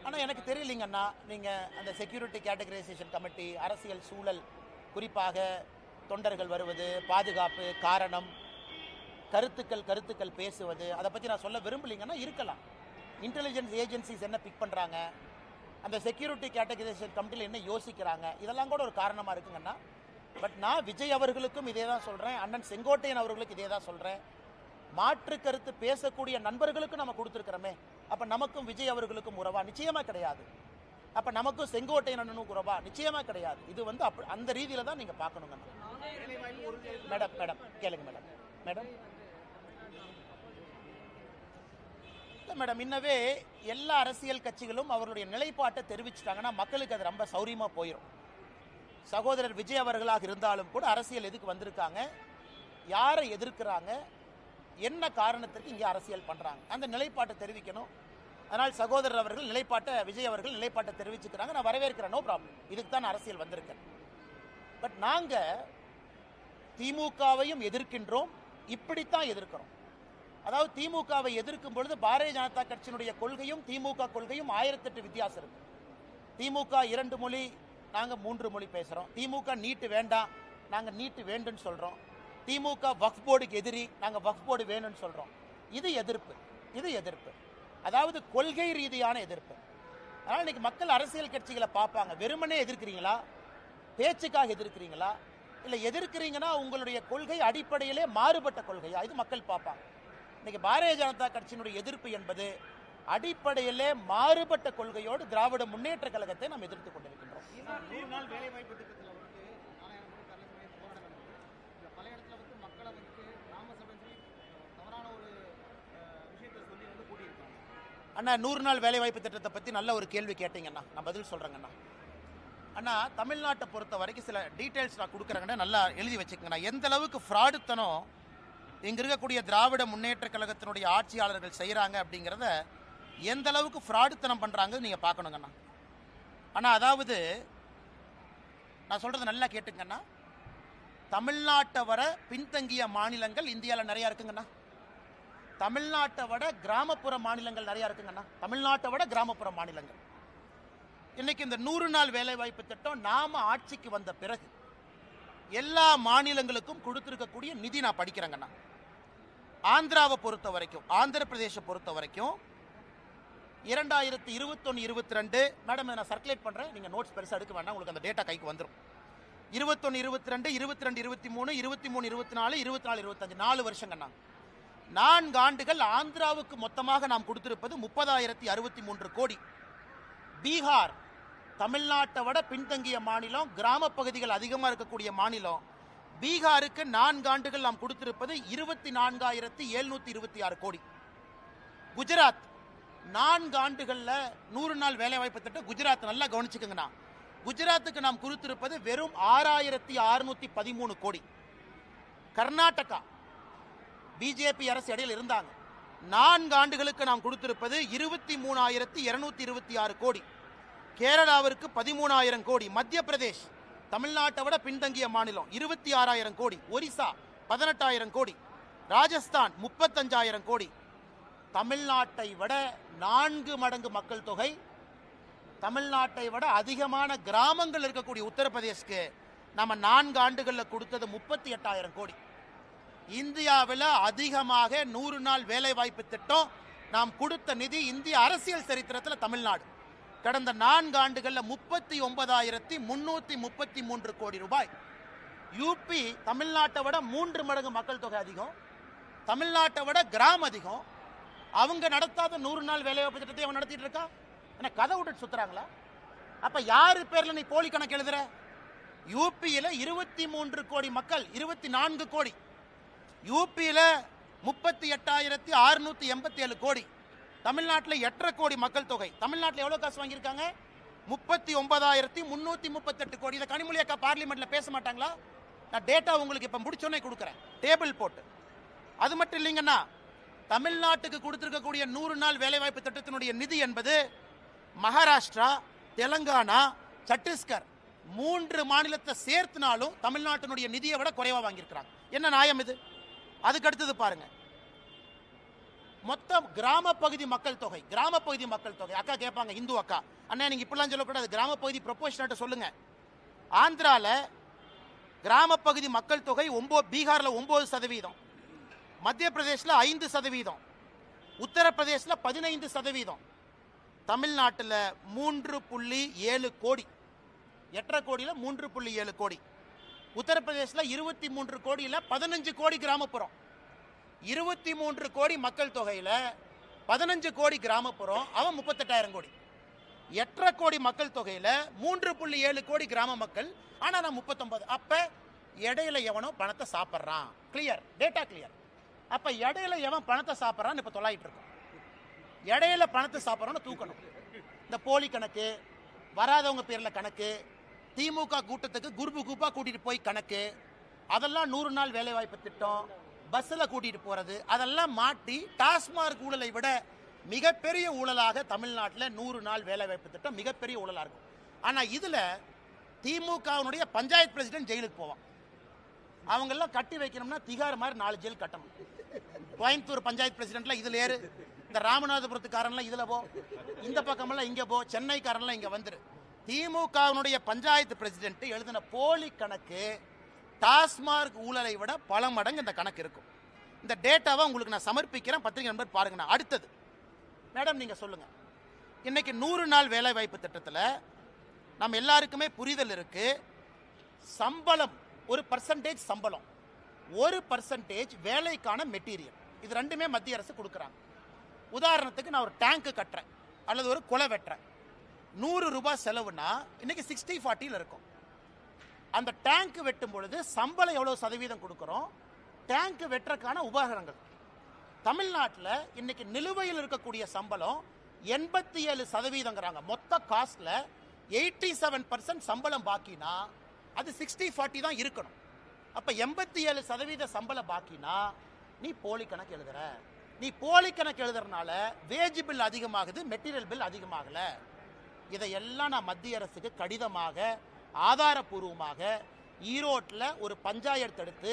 Speaker 2: ஆனால் எனக்கு தெரியலைங்கண்ணா, நீங்கள் அந்த செக்யூரிட்டி கேட்டகரைசேஷன் கமிட்டி, அரசியல் சூழல், குறிப்பாக தொண்டர்கள் வருவது, பாதுகாப்பு, காரணம், கருத்துக்கள் பேசுவது, அதை பற்றி நான் சொல்ல விரும்பலைங்கன்னா இருக்கலாம். இன்டெலிஜென்ஸ் ஏஜென்சிஸ் என்ன பிக் பண்ணுறாங்க, அந்த செக்யூரிட்டி கேட்டகரைசேஷன் கமிட்டியில் என்ன யோசிக்கிறாங்க, இதெல்லாம் கூட ஒரு காரணமாக இருக்குங்கண்ணா. பட் நான் விஜய் அவர்களுக்கும் இதே தான் சொல்கிறேன், அண்ணன் செங்கோட்டையன் அவர்களுக்கு இதே தான் சொல்கிறேன். மாற்று கருத்து பேசக்கூடிய நண்பர்களுக்கும் நம்ம கொடுத்துருக்கிறோமே, அப்போ நமக்கும் விஜய் அவர்களுக்கும் உறவா? நிச்சயமாக கிடையாது. அப்போ நமக்கும் செங்கோட்டையன் அண்ணனுக்கும் உறவா? நிச்சயமாக கிடையாது. இது வந்து அந்த ரீதியில் தான் நீங்கள் பார்க்கணுங்க. மேடம் கேளுங்க மேடம். மேடம் இன்னவே எல்லா அரசியல் கட்சிகளும் அவர்களுடைய நிலைப்பாட்டை தெரிவிச்சிட்டாங்கன்னா மக்களுக்கு அது ரொம்ப சௌரியமாக போயிடும். சகோதரர் விஜய் அவர்களாக இருந்தாலும் கூட அரசியல் எதுக்கு வந்திருக்காங்க, யாரை எதிர்க்கிறாங்க, என்ன காரணத்திற்கு இங்கே அரசியல் பண்ணுறாங்க, அந்த நிலைப்பாட்டை தெரிவிக்கணும். அதனால் சகோதரர் அவர்கள் விஜய் அவர்கள் நிலைப்பாட்டை தெரிவிச்சுக்கிறாங்க, நான் வரவேற்கிறேன், நோ ப்ராப்ளம். இதுக்கு தான் அரசியல் வந்திருக்கேன். பட் நாங்கள் திமுகவையும் எதிர்க்கின்றோம், இப்படித்தான் எதிர்க்கிறோம். அதாவது திமுகவை எதிர்க்கும் பொழுது பாரதிய ஜனதா கட்சியினுடைய கொள்கையும் திமுக கொள்கையும் 1008 வித்தியாசம் இருக்கு. திமுக 2 மொழி, நாங்கள் 3 மொழி பேசுகிறோம். திமுக நீட்டு வேண்டாம், நாங்கள் நீட்டு வேண்டுன்னு சொல்கிறோம். திமுக வக்ஃப் போர்டுக்கு எதிரி, நாங்கள் வக்ஃப் போர்டு வேணும்னு சொல்கிறோம். இது எதிர்ப்பு, அதாவது கொள்கை ரீதியான எதிர்ப்பு. அதனால் இன்னைக்கு மக்கள் அரசியல் கட்சிகளை பார்ப்பாங்க, வெறுமனே எதிர்க்கிறீங்களா, பேச்சுக்காக எதிர்க்கிறீங்களா, இல்லை எதிர்க்கிறீங்கன்னா உங்களுடைய கொள்கை அடிப்படையிலே மாறுபட்ட கொள்கையா, இது மக்கள் பார்ப்பாங்க. இன்னைக்கு பாரதிய ஜனதா கட்சியினுடைய எதிர்ப்பு என்பது அடிப்படையிலே மாறுபட்ட கொள்கையோடு திராவிட முன்னேற்ற கழகத்தை நாம் எதிர்த்து கொண்டிருக்கின்றோம். அண்ணா 100 நாள் வேலைவாய்ப்பு திட்டத்தை பற்றி நல்ல ஒரு கேள்வி கேட்டீங்கண்ணா, நான் பதில் சொல்கிறேங்கண்ணா. அண்ணா தமிழ்நாட்டை பொறுத்த வரைக்கும் சில டீட்டெயில்ஸ் நான் கொடுக்குறேங்கண்ணா, நல்லா எழுதி வச்சுக்கங்கண்ணா. எந்த அளவுக்கு ஃப்ராடுத்தனம் இங்கே இருக்கக்கூடிய திராவிட முன்னேற்ற கழகத்தினுடைய ஆட்சியாளர்கள் செய்கிறாங்க அப்படிங்கிறத, எந்த அளவுக்கு ஃப்ராடுத்தனம் பண்ணுறாங்க நீங்கள் பார்க்கணுங்கண்ணா. ஆனால் அதாவது நான் சொல்கிறது நல்லா கேட்டுங்கண்ணா, தமிழ்நாட்டை வர பின்தங்கிய மாநிலங்கள் இந்தியாவில் நிறையா இருக்குங்கண்ணா. தமிழ்நாட்டை விட கிராமப்புற மாநிலங்கள் நிறையா இருக்குங்கண்ணா. தமிழ்நாட்டை விட கிராமப்புற மாநிலங்கள். இன்னைக்கு இந்த 100 நாள் வேலைவாய்ப்பு திட்டம் நாம ஆட்சிக்கு வந்த பிறகு எல்லா மாநிலங்களுக்கும் கொடுத்திருக்கக்கூடிய நிதி நான் படிக்கிறேங்கண்ணா. ஆந்திராவை பொறுத்த வரைக்கும், ஆந்திர பிரதேச பொறுத்த வரைக்கும் 2021-22 மேடம் நான் சர்க்குலேட் பண்றேன், நீங்க நோட்ஸ் பெருசா எடுக்க வேண்டாம், உங்களுக்கு அந்த டேட்டா கைக்கு வந்துடும். 21-22, 22-23, 23-24, 24-25 4 வருஷங்கண்ணா. 4 ஆண்டுகள் ஆந்திராவுக்கு மொத்தமாக நாம் கொடுத்திருப்பது 30,063 கோடி. பீகார் தமிழ்நாட்டை விட பின்தங்கிய மாநிலம், கிராம பகுதிகள் அதிகமாக இருக்கக்கூடிய மாநிலம். பீகாருக்கு 4 ஆண்டுகள் நாம் கொடுத்திருப்பது 24,726 கோடி. குஜராத் 4 ஆண்டுகளில் 100 நாள் வேலைவாய்ப்பு திட்டம் குஜராத் நல்லா கவனிச்சுக்கங்கண்ணா. குஜராத்துக்கு நாம் கொடுத்திருப்பது வெறும் 6,613 கோடி. கர்நாடகா பிஜேபி அரசு இடையில் இருந்தாங்க, 4 ஆண்டுகளுக்கு நாம் கொடுத்திருப்பது 23,226 கோடி. கேரளாவிற்கு 13,000 கோடி. மத்திய பிரதேஷ் தமிழ்நாட்டை விட பின்தங்கிய மாநிலம் 26,000 கோடி. ஒரிசா 18,000 கோடி. ராஜஸ்தான் 35,000 கோடி. தமிழ்நாட்டை விட 4 மடங்கு மக்கள் தொகை, தமிழ்நாட்டை விட அதிகமான கிராமங்கள் இருக்கக்கூடிய உத்தரப்பிரதேஷ்க்கு நம்ம 4 ஆண்டுகளில் கொடுத்தது 38,000 கோடி. இந்தியாவில் அதிகமாக 100 நாள் வேலைவாய்ப்பு திட்டம் நாம் கொடுத்த நிதி இந்திய அரசியல் சரித்திரத்தில் தமிழ்நாடு. கடந்த 4 ஆண்டுகளில் 39,333 கோடி ரூபாய். யூபி தமிழ்நாட்டை விட 3 மடங்கு மக்கள் தொகை அதிகம், தமிழ்நாட்டை விட கிராமம் அதிகம். அவங்க நடத்தாத 100 நாள் வேலைவாய்ப்பு திட்டத்தை அவன் நடத்திட்டு இருக்கா. என்ன கதை விட்டுட்டு சுத்துறாங்களா? அப்ப யாரு பேர்ல நீ போலி கணக்கு எழுதுற? யூபியில 23 கோடி மக்கள், 24 கோடி. யூபியில 38,687 கோடி. தமிழ்நாட்டில் 8.5 கோடி மக்கள் தொகை. தமிழ்நாட்டில் எவ்வளவு காசு வாங்கியிருக்காங்க? 39,338 கோடி. இதை கனிமொழி அக்கா பார்லிமெண்ட்ல பேச மாட்டாங்களா? நான் டேட்டா உங்களுக்கு இப்ப முடிச்சோன்னே கொடுக்குறேன், டேபிள் போட்டு. அது மட்டும் இல்லைங்கன்னா, தமிழ்நாட்டுக்கு கொடுத்திருக்கக்கூடிய 100 நாள் வேலைவாய்ப்பு திட்டத்தினுடைய நிதி என்பது மகாராஷ்டிரா, தெலங்கானா, சத்தீஸ்கர் 3 மாநிலத்தை சேர்த்துனாலும் தமிழ்நாட்டினுடைய நிதியை விட குறைவா வாங்கியிருக்கிறாங்க. என்ன நியாயம் இது? அதுக்கு அடுத்தது பாருங்க, மொத்தம் கிராம பகுதி மக்கள் தொகை அக்கா கேட்பாங்க, இந்து அக்கா, அண்ணா நீங்க இப்படிலாம் சொல்லக்கூடாது, கிராம பகுதி ப்ரொபோஷனேட் சொல்லுங்க. ஆந்திரால கிராம பகுதி மக்கள் தொகை பீகார்ல 9%, மத்திய பிரதேசில் 5%, உத்தரப்பிரதேசில் 15%, தமிழ்நாட்டில் 3.7 கோடி, 8.5 கோடியில் 3.7 கோடி, உத்தரப்பிரதேசில் 23 கோடியில் 15 கோடி கிராமப்புறம். 23 கோடி மக்கள் தொகையில் 15 கோடி கிராமப்புறம், அவன் 38,000 கோடி. 8.5 கோடி மக்கள் தொகையில் 3.7 கோடி கிராம மக்கள், ஆனால் நான் 39. அப்போ இடையில எவனோ பணத்தை சாப்பிட்றான். Clear, data clear. அப்போ இடையில எவன் பணத்தை சாப்பிட்றான்னு இப்போ தொலையிட்டு இருக்கோம். இடையில பணத்தை சாப்பிட்றோன்னு தூக்கணும். இந்த போலி கணக்கு, வராதவங்க பேரில் கணக்கு, திமுக கூட்டத்துக்கு குரூப்பா கூட்டிட்டு போய் கணக்கு, அதெல்லாம் 100 நாள் வேலைவாய்ப்பு திட்டம், பஸ்ஸில் கூட்டிட்டு போறது, அதெல்லாம் மாட்டி டாஸ்மார்க் ஊழலை விட மிகப்பெரிய ஊழலாக தமிழ்நாட்டில் 100 நாள் வேலைவாய்ப்பு திட்டம் மிகப்பெரிய ஊழலாக இருக்கும். ஆனால் இதில் திமுகவுடைய பஞ்சாயத்து பிரசிடென்ட் ஜெயிலுக்கு போவான். அவங்கெல்லாம் கட்டி வைக்கணும்னா திகார் மாதிரி 4 ஜெயில் கட்டணும். கோயம்புத்தூர் பஞ்சாயத்து பிரசிடென்ட்ல இதில் ஏறு, இந்த ராமநாதபுரத்துக்காரன்லாம் இதில் போ, இந்த பக்கமெல்லாம் இங்கே போ, சென்னைக்காரன்லாம் இங்கே வந்துரு. திமுகவுடைய பஞ்சாயத்து பிரசிடென்ட் எழுதின போலி கணக்கு டாஸ்மார்க் ஊழலை விட பல மடங்கு இந்த கணக்கு இருக்கும். இந்த டேட்டாவை உங்களுக்கு நான் சமர்ப்பிக்கிறேன், பத்திரிகை நண்பர் பாருங்க. அடுத்தது மேடம் நீங்க சொல்லுங்க, இன்னைக்கு 100 நாள் வேலை வாய்ப்பு திட்டத்தில் நம்ம எல்லாருக்குமே புரிதல் இருக்கு. சம்பளம் ஒரு பர்சன்டேஜ், சம்பளம் 1% வேலைக்கான மெட்டீரியல், இது ரெண்டுமே மத்திய அரசு கொடுக்குறாங்க. உதாரணத்துக்கு நான் ஒரு டேங்க் கட்டுறேன் அல்லது ஒரு குலை வெட்டுறேன், 100 ரூபாய் செலவுனா இன்னைக்கு 60-40 இருக்கும். அந்த டேங்க் வெட்டும் பொழுது சம்பளம் எவ்வளவு சதவீதம் கொடுக்கிறோம், டேங்க் வெட்டுறதுக்கான உபகரணங்கள். தமிழ்நாட்டில் இன்னைக்கு நிலுவையில் இருக்கக்கூடிய சம்பளம் 87%. மொத்த காஸ்ட்ல 87% சம்பளம் பாக்கினா அது 60-40 தான் இருக்கணும். அப்ப 87% சம்பளம் பாக்கினா நீ போலி கணக்கு எழுதுற. நீ போலி கணக்கு எழுதுறதுனால வேஜ் பில் அதிகமாகுது, மெட்டீரியல் பில் அதிகமாகல. இதையெல்லாம் நான் மத்திய அரசுக்கு கடிதமாக ஆதாரபூர்வமாக ஈரோட்டில் ஒரு பஞ்சாயத்து எடுத்து,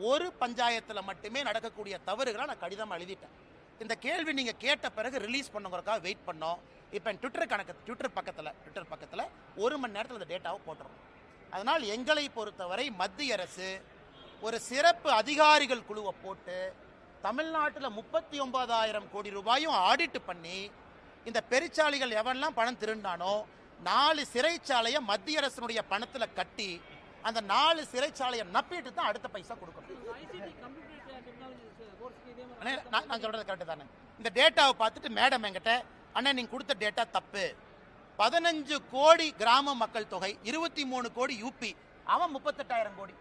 Speaker 2: ஒரு பஞ்சாயத்தில் மட்டுமே நடக்கக்கூடிய தவறுகளை நான் கடிதம் எழுதிட்டேன். இந்த கேள்வி நீங்க கேட்ட பிறகு ரிலீஸ் பண்ணுங்கிறதுக்காக வெயிட் பண்ணோம். இப்போ ட்விட்டர் பக்கத்தில் 1 மணி நேரத்தில் இந்த டேட்டாவை போட்டுறோம். அதனால் எங்களை பொறுத்தவரை மத்திய அரசு ஒரு சிறப்பு அதிகாரிகள் குழுவை போட்டு தமிழ்நாட்டில் 39,000 கோடி ரூபாயும் ஆடிட் பண்ணி, இந்த பெருச்சாளிகள் எவெல்லாம் பணம் திருண்டானோ 4 சிறைச்சாலையை மத்திய அரசினுடைய பணத்தில் கட்டி, அந்த 4 சிறைச்சாலையை நப்பிட்டு தான் அடுத்த பைசா கொடுக்கணும். நான் சொல்றது கரெக்டு தானே? இந்த டேட்டாவை பார்த்துட்டு மேடம் என்கிட்ட, அண்ணா நீங்க கொடுத்த டேட்டா தப்பு, 15 கோடி கிராம மக்கள் தொகை, 23 கோடி யூபி, அவன் 38,000 கோடி,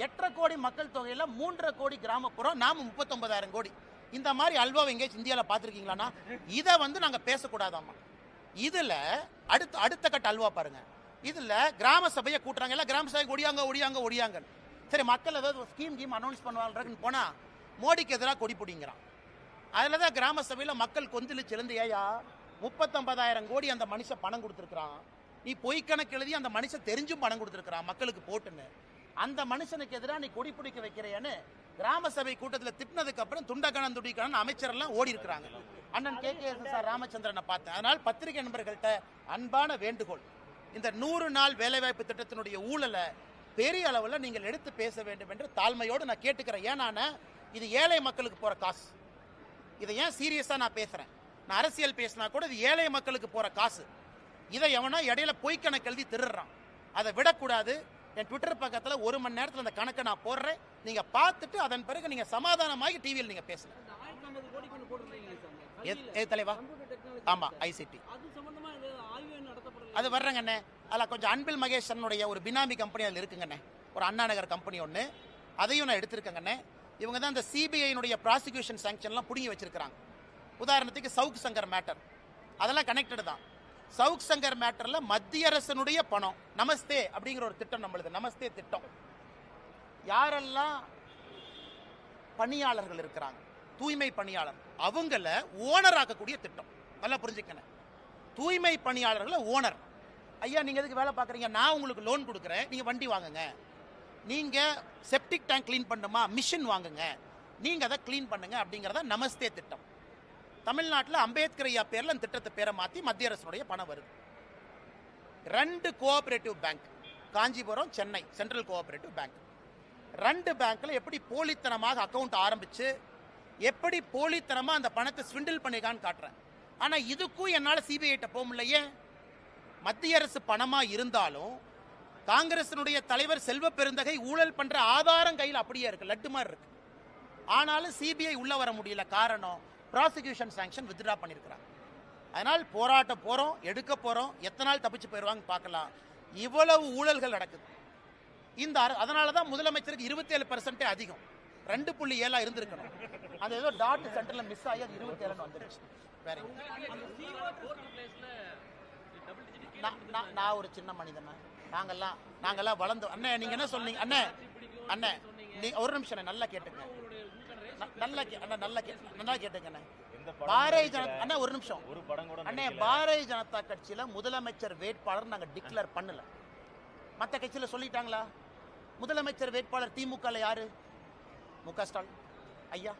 Speaker 2: 8.5 கோடி மக்கள் தொகையில் 3.5 கோடி கிராமப்புறம், நாம 39,000 கோடி. இந்த மாதிரி அல்வாவை எங்கேயாச்சும் இந்தியாவில் பார்த்துருக்கீங்களான்னா இதை நாங்கள் பேசக்கூடாதாம்மா. இதில் அடுத்த கட்ட அல்வா பாருங்க. இதில் கிராம சபையை கூட்டுறாங்க, எல்லாம் கிராம சபைக்கு ஒடியாங்க. சரி, மக்கள் ஏதாவது ஸ்கீம் அனௌன்ஸ் பண்ணுவாங்கன்னு போனால் மோடிக்கு எதிராக கொடி பிடிங்கிறான். அதில் தான் கிராம சபையில் மக்கள் கொந்தளிச்சு எழுந்து, ஏயா 39,000 கோடி அந்த மனுஷன் பணம் கொடுத்துருக்குறான், நீ பொய்க்கணக்கு எழுதி அந்த மனுஷன் தெரிஞ்சும் பணம் கொடுத்துருக்குறான் மக்களுக்கு போட்டுன்னு, அந்த மனுஷனுக்கு எதிராக நீ கொடி பிடிக்க வைக்கிறேன்னு கிராம சபை கூட்டத்தில் திட்டினதுக்கு அப்புறம் துண்டகணன் அமைச்சரெல்லாம் ஓடி இருக்கிறாங்க. அண்ணன் KKSSR ராமச்சந்திரனை பார்த்தேன். அதனால் பத்திரிகை நண்பர்கள்ட்ட அன்பான வேண்டுகோள், இந்த 100 நாள் வேலைவாய்ப்பு திட்டத்தினுடைய ஊழலை பெரிய அளவில் நீங்கள் எடுத்து பேச வேண்டும் என்று தாழ்மையோடு நான் கேட்டுக்கிறேன். ஏன்னா இது ஏழை மக்களுக்கு போற காசு. இதை ஏன் சீரியஸா நான் பேசுறேன், நான் அரசியல் பேசினா கூட இது ஏழை மக்களுக்கு போற காசு. இதை எவனா இடையில பொய்க்கணக்கு எழுதி திருடுறான், அதை விடக்கூடாது. என் ட்விட்டர் பக்கத்தில் 1 மணி நேரத்தில் அந்த கணக்கை நான் போடுறேன், நீங்க பார்த்துட்டு அதன் பிறகு நீங்க சமாதானமாகி டிவியில் நீங்க பேசலாம். தலைவா, ஆமா ICT அது வர்றங்கண்ணே. அதில் கொஞ்சம் அன்பில் மகேஷனுடைய ஒரு பினாமி கம்பெனி அதில் இருக்குங்கண்ணே, ஒரு அண்ணா நகர் கம்பெனி ஒன்று, அதையும் நான் எடுத்திருக்கேங்கண்ணே. இவங்க தான் இந்த CBI ப்ராசிக்யூஷன் சாங்ஷன்லாம் பிடுங்கி வச்சிருக்கிறாங்க. உதாரணத்துக்கு சவுக் சங்கர் மேட்டர், அதெல்லாம் கனெக்டட் தான். சவுக் சங்கர் மேட்டர்ல மத்திய அரசனுடைய பணம், நமஸ்தே அப்படிங்கிற ஒரு திட்டம் நம்மளுக்கு, நமஸ்தே திட்டம். யாரெல்லாம் பணியாளர்கள் இருக்கிறாங்க, தூய்மை பணியாளர், அவங்கள ஓனர் ஆக்கக்கூடிய திட்டம். நல்லா புரிஞ்சுக்கணும், தூய்மை பணியாளர்களை ஓனர். ஐயா நீங்க எதுக்கு வேலை பார்க்குறீங்க, நான் உங்களுக்கு லோன் கொடுக்குறேன், நீங்க வண்டி வாங்குங்க. நீங்க செப்டிக் டேங்க் கிளீன் பண்ணுமா, மிஷின் வாங்குங்க, நீங்க அதை கிளீன் பண்ணுங்க அப்படிங்கிறத நமஸ்தே திட்டம். தமிழ்நாட்டில் அம்பேத்கர் ஐயா பேரில் அந்த திட்டத்தை பேரை மாற்றி மத்திய அரசுடைய பணம் வருது. 2 cooperative bank, Kanchipuram, Chennai central cooperative bank, 2 பேங்க்ல எப்படி போலித்தனமாக அக்கௌண்ட் ஆரம்பிச்சு எப்படி போலித்தனமா அந்த பணத்தை ஸ்விண்டில் பண்ணிருக்கான்னு காட்டுறேன். ஆனா இதுக்கும் என்னால சிபிஐட்ட போக முடியலையே. மத்திய அரசு பணமா இருந்தாலும் காங்கிரசினுடைய தலைவர் செல்வ பெருந்தகை ஊழல் பண்ற ஆதாரம் கையில் அப்படியே இருக்கு, லட்டு மாதிரி இருக்கு. ஆனாலும் சிபிஐ உள்ள வர முடியல. காரணம், ப்ராசிக்யூஷன் சாங்ஷன் வித்ட்ரா பண்ணிருக்கிறாங்க. அதனால் போராட்டம் போறோம், எடுக்க போறோம், எத்தனை நாள் தப்பிச்சு போயிடுவாங்க பார்க்கலாம். இவ்வளவு ஊழல்கள் நடக்குது. இந்த அதனாலதான் முதலமைச்சருக்கு 27% அதிகம், 2.7 இருந்திருக்கணும். அது ஏதோ டாட் சென்டர்ல மிஸ் ஆகி அது 27 வந்துருச்சு. வேற நான் ஒரு சின்ன மனிதன், நாங்கெல்லாம் வளர்ந்தோம். அண்ணே நீங்க என்ன சொன்னீங்க? அண்ணே நீங்க ஒரு நிமிஷம் நல்லா கேட்டுங்க, நல்லா கேட்டுங்க. பாரதிய ஜனதா அண்ணா ஒரு நிமிஷம் அண்ணே, பாரதிய ஜனதா கட்சியில முதலமைச்சர் வேட்பாளர் நாங்க டிக்ளேர் பண்ணல. மற்ற கட்சியில சொல்லிட்டாங்களா? முதலமைச்சர் வேட்பாளர் திமுக யாரு? மு.க. ஸ்டாலின் ஐயா.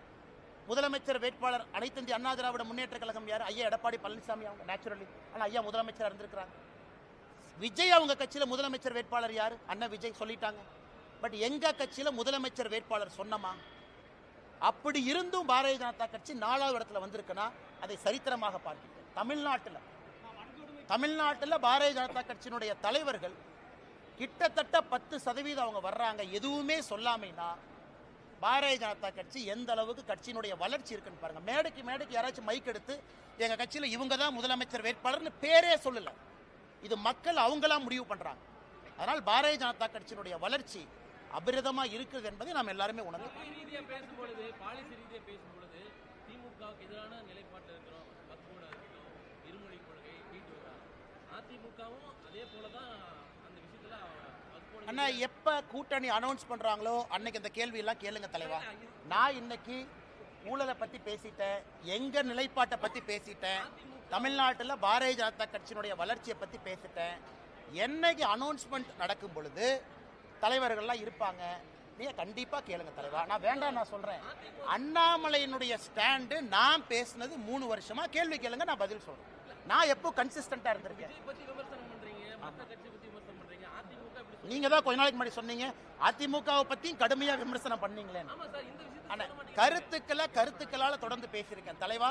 Speaker 2: முதலமைச்சர் வேட்பாளர் அனைத்து இந்திய அண்ணா திராவிட முன்னேற்ற கழகம் யாரு? ஐயா எடப்பாடி பழனிசாமி. அவங்க நேச்சுரலி ஆனா ஐயா முதலமைச்சர் இருந்திருக்கிறாங்க. விஜய் அவங்க கட்சியில முதலமைச்சர் வேட்பாளர் யாரு? அண்ணா விஜய் சொல்லிட்டாங்க. பட் எங்க கட்சியில முதலமைச்சர் வேட்பாளர் சொன்னமா? அப்படி இருந்தும் பாரதிய ஜனதா கட்சி 4வது இடத்துல வந்திருக்குன்னா அதை சரித்திரமாக பார்க்கிறேன். தமிழ்நாட்டில் பாரதிய ஜனதா கட்சியினுடைய தலைவர்கள் கிட்டத்தட்ட 10% அவங்க வர்றாங்க, எதுவுமே சொல்லாமைனா பாரதிய ஜனதா கட்சி எந்த அளவுக்கு கட்சியினுடைய வளர்ச்சி இருக்குன்னு பாருங்க. மேடைக்கு யாராச்சும் மைக் எடுத்து எங்க கட்சியில இவங்க தான் முதலமைச்சர் வேட்பாளர்னு பேரே சொல்லல. இது மக்கள் அவங்களா முடிவு பண்றாங்க. அதனால் பாரதிய ஜனதா கட்சியினுடைய வளர்ச்சி அபிரதமா இருக்குது என்பதை நாம் எல்லாருமே உணர்ந்து திமுகவுக்கு எதிரான நிலைப்பாட்டில் இருக்கிறோம். இருமொழி கொள்கை, அதிமுகவும் அதே போலதான் அந்த விஷயத்துல. அண்ணா எப்ப கூட்டணி அனௌன்ஸ் பண்றாங்களோ அன்னைக்கு அந்த கேள்வி எல்லாம் கேளுங்க தலைவா. நான் இன்னைக்கு ஊழலை பத்தி பேசிட்டேன், எங்க நிலைப்பாட்டை பத்தி பேசிட்டேன், தமிழ்நாட்டில் பாரதிய ஜனதா கட்சியினுடைய வளர்ச்சியை பத்தி பேசிட்டேன். என்னைக்கு அனௌன்ஸ்மெண்ட் நடக்கும் பொழுது தலைவர்கள்லாம் இருப்பாங்க, நீங்க கண்டிப்பா கேளுங்க தலைவா. நான் வேண்டாம், நான் சொல்றேன், அண்ணாமலையினுடைய ஸ்டாண்டு நான் பேசினது 3 வருஷமா. கேள்வி கேளுங்க, நான் பதில் சொல்றேன். நான் எப்போ கன்சிஸ்டன்டா இருந்திருக்கேன். நீங்க தான் கொஞ்ச நாளைக்கு முன்னாடி சொன்னீங்க அதிமுகவை பத்தியும் கடுமையா விமர்சனம் பண்ணீங்களே. கருத்துக்களால தொடர்ந்து பேசியிருக்கேன் தலைவா.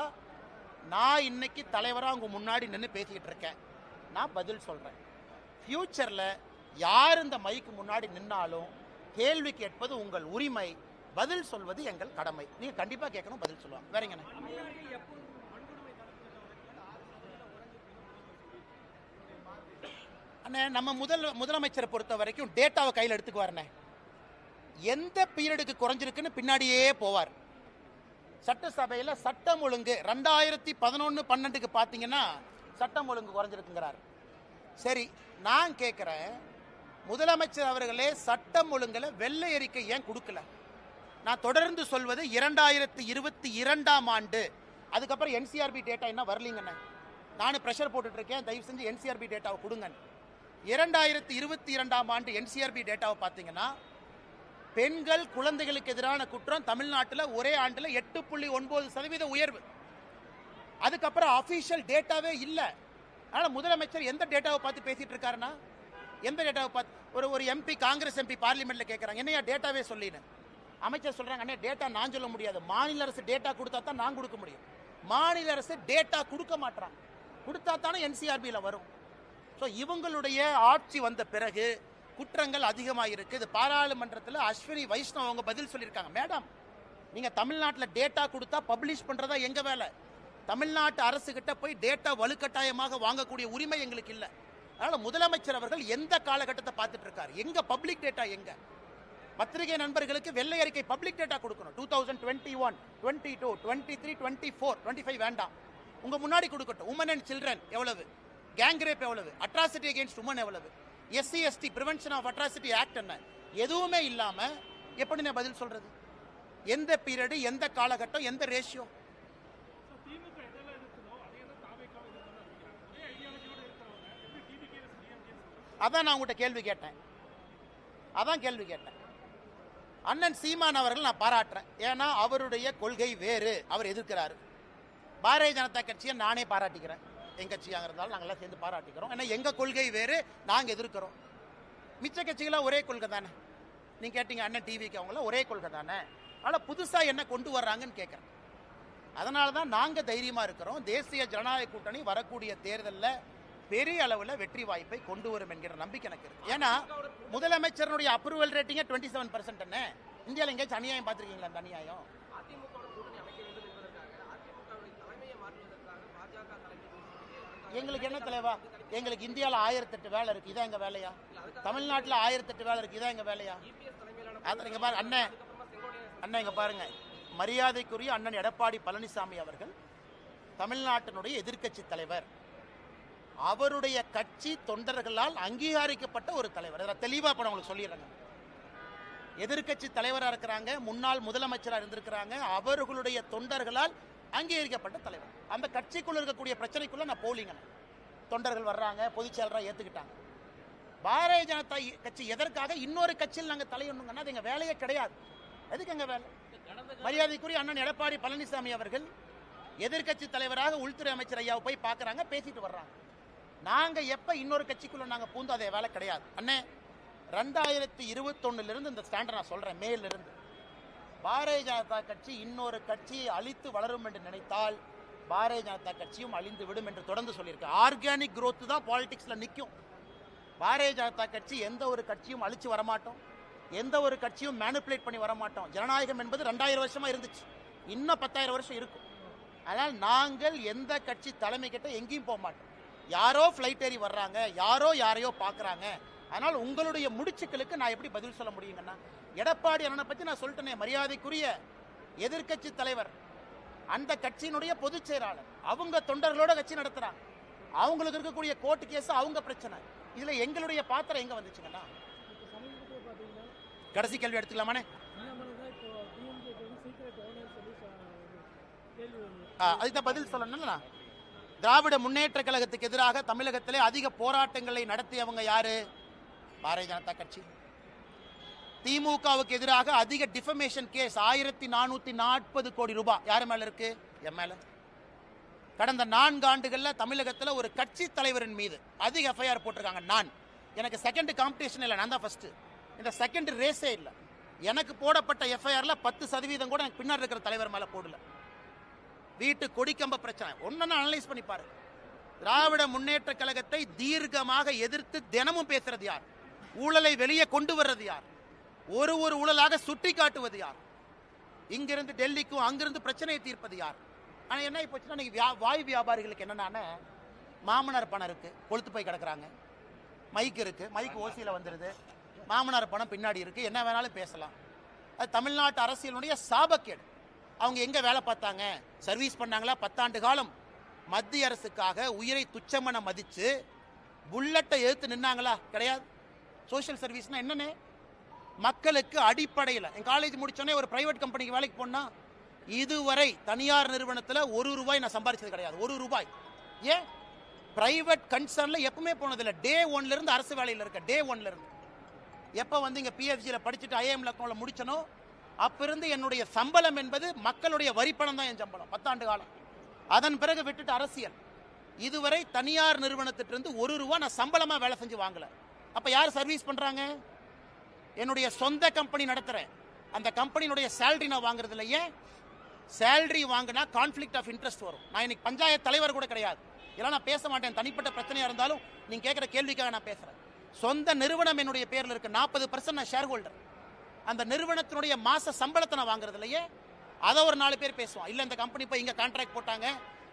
Speaker 2: நான் இன்னைக்கு தலைவரா உங்க முன்னாடி நின்று பேசிக்கிட்டு இருக்கேன். நான் பதில் சொல்றேன். ஃபியூச்சர்ல யார் இந்த மைக்கு முன்னாடி நின்னாலும் கேள்வி கேட்பது உங்கள் உரிமை, பதில் சொல்வது எங்கள் கடமை. நீங்க கண்டிப்பா கேட்கணும், பதில் சொல்லுவாங்க. வேறங்க அண்ணே, நம்ம முதலமைச்சரை பொறுத்த வரைக்கும் டேட்டாவை கையில் எடுத்துக்குவாருண்ணே. எந்த பீரியடுக்கு குறைஞ்சிருக்குன்னு பின்னாடியே போவார். சட்டசபையில் சட்டம் ஒழுங்கு 2011-12 பார்த்தீங்கன்னா சட்டம் ஒழுங்கு குறைஞ்சிருக்குங்கிறார். சரி, நான் கேட்குறேன், முதலமைச்சர் அவர்களே சட்டம் ஒழுங்குல வெள்ளை அறிக்கை ஏன் கொடுக்கல? நான் தொடர்ந்து சொல்வது 2022ஆம் ஆண்டு, அதுக்கப்புறம் என்சிஆர்பி டேட்டா என்ன வரலீங்கண்ணே. நானும் ப்ரெஷர் போட்டுட்டு இருக்கேன், தயவு செஞ்சு என்சிஆர்பி டேட்டாவை கொடுங்க. 2022ஆம் ஆண்டு என்சிஆர்பி டேட்டாவை பார்த்தீங்கன்னா பெண்கள் குழந்தைகளுக்கு எதிரான குற்றம் தமிழ்நாட்டில் ஒரே ஆண்டில் 8.9% உயர்வு. அதுக்கப்புறம் அபிஷியல் டேட்டாவே இல்லை. அதனால் முதலமைச்சர் எந்த டேட்டாவை பார்த்து பேசிட்டு இருக்காருன்னா, எந்த டேட்டாவை பார்த்து ஒரு எம்பி, காங்கிரஸ் எம்பி பார்லிமெண்ட்ல கேட்குறாங்க, என்னையா டேட்டாவே சொல்லின்னு. அமைச்சர் சொல்றாங்க, அண்ணே டேட்டா நான் சொல்ல முடியாது, மாநில அரசு டேட்டா கொடுத்தா தான் நான் கொடுக்க முடியும். மாநில அரசு டேட்டா கொடுக்க மாட்டாங்க, கொடுத்தா தானே என்சிஆர்பியில் வரும். ஸோ இவங்களுடைய ஆட்சி வந்த பிறகு குற்றங்கள் அதிகமாக இருக்கு. இது பாராளுமன்றத்தில் அஸ்வினி வைஷ்ணவ் அவங்க பதில் சொல்லியிருக்காங்க. மேடம், நீங்க தமிழ்நாட்டில் டேட்டா கொடுத்தா பப்ளிஷ் பண்றதா எங்க வேலை. தமிழ்நாட்டு அரசு கிட்ட போய் டேட்டா வலுக்கட்டாயமாக வாங்கக்கூடிய உரிமை எங்களுக்கு இல்லை. அதனால முதலமைச்சர் அவர்கள் எந்த காலகட்டத்தை பார்த்துட்டு இருக்காரு, எங்க பப்ளிக் டேட்டா எங்க? பத்திரிகை நண்பர்களுக்கு வெள்ளை அறிக்கை பப்ளிக் டேட்டா கொடுக்கணும். 2021, 22, 23, 24, 25 வேண்டாம், உங்க முன்னாடி கொடுக்கட்டும். உமன் அண்ட் சில்ட்ரன் எவ்வளவு, கேங் ரேப் எவ்வளவு, அட்ராசிட்டி அகேன்ஸ்ட் உமன் எவ்வளவு, SC/ST prevention of atrocity act என்ன, எதுவுமே இல்லாம எப்படி நான் பதில் சொல்றது? எந்த பீரியடு, எந்த காலகட்டம், எந்த ரேஷியோ? அதான் நான் உங்கள்கிட்ட கேள்வி கேட்டேன். அண்ணன் சீமான் அவர்கள் நான் பாராட்டுறேன். ஏன்னா அவருடைய கொள்கை வேறு, அவர் எதிர்க்கிறாரு. பாரதிய ஜனதா கட்சியை நானே பாராட்டிக்கிறேன். எங்க கட்சியாக இருந்தாலும் நாங்களாம் சேர்ந்து பாராட்டிக்கிறோம். ஏன்னா எங்க கொள்கை வேறு, நாங்க எதிர்க்கிறோம். மிச்ச கட்சிகளாம் ஒரே கொள்கை தானே. நீங்க கேட்டீங்க அண்ணன் டிவிக்கு, அவங்களாம் ஒரே கொள்கை தானே. ஆனால் புதுசா என்ன கொண்டு வர்றாங்கன்னு கேட்குறேன். அதனால தான் நாங்க தைரியமா இருக்கிறோம். தேசிய ஜனநாயக கூட்டணி வரக்கூடிய தேர்தலில் பெரிய அளவில் வெற்றி வாய்ப்பை கொண்டு வரும் என்கிற நம்பிக்கை எனக்கு இருக்கு. ஏன்னா முதலமைச்சருடைய அப்ரூவல் ரேட்டிங்கே 27% என்ன. இந்தியாவில் எங்கேயாச்சும் அநியாயம் பார்த்துருக்கீங்களா? அந்த அநியாயம் எங்களுக்கு என்ன தலைவா? எங்களுக்கு இந்தியாவில் 1008 வேலை இருக்கு, இதான் எங்க வேலையா? தமிழ்நாட்டில் 1008 வேலை இருக்கு, இதான் எங்க வேலையா? இங்க பாருங்க அண்ணன், அண்ணன் இங்க பாருங்க, மரியாதைக்குரிய அண்ணன் எடப்பாடி பழனிசாமி அவர்கள் தமிழ்நாட்டினுடைய எதிர்க்கட்சி தலைவர். அவருடைய கட்சி தொண்டர்களால் அங்கீகரிக்கப்பட்ட ஒரு தலைவர். தெளிவா இப்ப உங்களுக்கு சொல்லிடுறேங்க. எதிர்க்கட்சி தலைவராக இருக்கிறாங்க, முன்னாள் முதலமைச்சராக இருந்திருக்கிறாங்க, அவர்களுடைய தொண்டர்களால் அங்கீகரிக்கப்பட்ட தலைவர். அந்த கட்சிக்குள்ள இருக்கக்கூடிய பிரச்சனைக்குள்ள நான் போலிங்க. தொண்டர்கள் வர்றாங்க, பொதுச் செயலராக ஏத்துக்கிட்டாங்க. பாரதிய ஜனதா கட்சி எதற்காக இன்னொரு கட்சியில் நாங்கள் தலையொண்ணுங்கன்னா அது எங்க வேலையே கிடையாது. எதுக்கு எங்க வேலை? மரியாதைக்குரிய அண்ணன் எடப்பாடி பழனிசாமி அவர்கள் எதிர்க்கட்சி தலைவராக உள்துறை அமைச்சர் ஐயாவை போய் பார்க்கறாங்க, பேசிட்டு வர்றாங்க. நாங்க எப்ப இன்னொரு கட்சிக்குள்ள நாங்க பூந்து அதே வேலை கிடையாது. அண்ணே 2021 இந்த ஸ்டாண்டர்ட் நான் சொல்றேன், மேல இருந்து பாரதிய ஜனதா கட்சி இன்னொரு கட்சியை அழித்து வளரும் என்று நினைத்தால் பாரதிய ஜனதா கட்சியும் அழிந்து விடும் என்று தொடர்ந்து சொல்லியிருக்கேன். ஆர்கானிக் growth தான் பாலிடிக்ஸ்ல நிற்கும். பாரதிய ஜனதா கட்சி எந்த ஒரு கட்சியும் அழிச்சு வரமாட்டோம், எந்த ஒரு கட்சியும் மேனிப்புலேட் பண்ணி வரமாட்டோம். ஜனநாயகம் என்பது 2000 வருஷமா இருந்துச்சு, இன்னும் 10,000 வருஷம் இருக்கும். ஆனால் நாங்கள் எந்த கட்சி தலைமை கிட்ட எங்கேயும் போக மாட்டோம். யாரோ ஃப்ளைட் ஏறி வர்றாங்க, யாரோ யாரையோ பார்க்குறாங்க. அதனால் உங்களுடைய முடிச்சுக்களுக்கு நான் எப்படி பதில் சொல்ல முடியுங்கன்னா, எடப்பாடி அண்ணனை பற்றி நான் சொல்லிட்டேனே, மரியாதைக்குரிய எதிர்க்கட்சி தலைவர், அந்த கட்சியினுடைய பொதுச் செயலாளர், அவங்க தொண்டர்களோட கட்சி நடத்துறாங்க. அவங்களுக்கு இருக்கக்கூடிய கோர்ட்டு கேஸ் அவங்க பிரச்சனை. இதுல எங்களுடைய பாத்திரம் எங்க வந்துச்சுங்கன்னா? கடைசி கேள்வி எடுத்துக்கலாமானே? அதுதான் பதில் சொல்லணும்னா, திராவிட முன்னேற்ற கழகத்துக்கு எதிராக தமிழகத்திலே அதிக போராட்டங்களை நடத்தியவங்க யாரு? பாரதிய ஜனதா கட்சி. திமுகவுக்கு எதிராக அதிக டிஃபமேஷன் கேஸ் 1440 கோடி ரூபாய் யார் மேல இருக்கு? என் மேல. கடந்த 4 ஆண்டுகள்ல தமிழகத்தில் ஒரு கட்சி தலைவரின் மீது அதிக எஃப்ஐஆர் போட்டிருக்காங்க. நான் எனக்கு செகண்ட் காம்படிஷன் இல்லை, நான் தான் ஃபர்ஸ்ட். இந்த செகண்ட் ரேஸே இல்லை. எனக்கு போடப்பட்ட எஃப்ஐஆர்ல 10% கூட எனக்கு பின்னாடி இருக்கிற தலைவர் மேல போடல. வீட்டு கொடிக்கம்ப பிரச்சனை ஒன்னு அனலைஸ் பண்ணி பாரு. திராவிட முன்னேற்ற கழகத்தை தீர்க்கமாக எதிர்த்து தினமும் பேசுறது யார்? ஊழலை வெளியே கொண்டு வர்றது யார்? ஒரு ஊழலாக சுட்டி காட்டுவது யார்? இங்கிருந்து டெல்லிக்கும் அங்கிருந்து பிரச்சனையை தீர்ப்பது யார்? ஆனா என்ன போச்சுன்னா, வாய் வியாபாரிகளுக்கு என்னன்னா, மாமனார் பணம் இருக்கு, கொளுத்து போய் கிடக்குறாங்க. மைக் இருக்கு, மைக் ஓசியில வந்துருது. மாமனார் பணம் பின்னாடி இருக்கு, என்ன வேணாலும் பேசலாம். அது தமிழ்நாட்டு அரசியலுடைய சாபக்கேடு. அவங்க எங்க வேலை பார்த்தாங்க, சர்வீஸ் பண்ணாங்களா? 10 ஆண்டு காலம் மத்திய அரசுக்காக உயிரை துச்சமென மதிச்சு புல்லட்டை எதிர்த்து நின்னாங்களா? கிடையாது. சோசியல் சர்வீஸ்னா என்னன்னு மக்களுக்கு அடிப்படையில். என் காலேஜ் முடிச்சோடனே ஒரு பிரைவேட் கம்பெனிக்கு வேலைக்கு போனா இதுவரை தனியார் நிறுவனத்தில் 1 ரூபாய் நான் சம்பாதிச்சது கிடையாது. 1 ரூபாய். ஏன்? பிரைவேட் கன்சர்ன்ல எப்பவுமே போனதில்லை. டே 1ல இருந்து அரசு வேலையில் இருக்க. டே 1ல இருந்து எப்போ வந்து இங்கே பிஎஃப்ஜியில் படிச்சுட்டு ஐஏஎம் லக்னோவில் முடிச்சனோ அப்பிருந்து என்னுடைய சம்பளம் என்பது மக்களுடைய வரிப்பணம் தான் என் சம்பளம் 10 ஆண்டு காலம். அதன் பிறகு விட்டுட்டு அரசியல். இதுவரை தனியார் நிறுவனத்திலிருந்து 1 ரூபா நான் சம்பளமா வேலை செஞ்சு வாங்கல. அப்ப யார் சர்வீஸ் பண்றாங்க? என்னுடைய சொந்த கம்பெனி நடத்துறேன், அந்த கம்பெனியுடைய சேலரி நான் வாங்குறது இல்லை. ஏன்? சேலரி வாங்கினா கான்ஃபிளிக்ட் ஆஃப் இன்ட்ரெஸ்ட் வரும். நான் இன்னைக்கு பஞ்சாயத்து தலைவர் கூட கிடையாது, இதெல்லாம் நான் பேச மாட்டேன். தனிப்பட்ட பிரச்சனையா இருந்தாலும் நீங்க கேட்கிற கேள்விக்காக நான் பேசுறேன். சொந்த நிறுவனம் என்னுடைய பேர்ல இருக்கு, 40% நான் ஷேர் ஹோல்டர். அந்த நிறுவனத்தினுடைய மாச சம்பளத்தை நான் வாங்குறது இல்லையே. அதை ஒரு 4 பேர் பேசுவான், இல்ல இந்த கம்பெனி போய் இங்க கான்ட்ராக்ட் போட்டாங்க,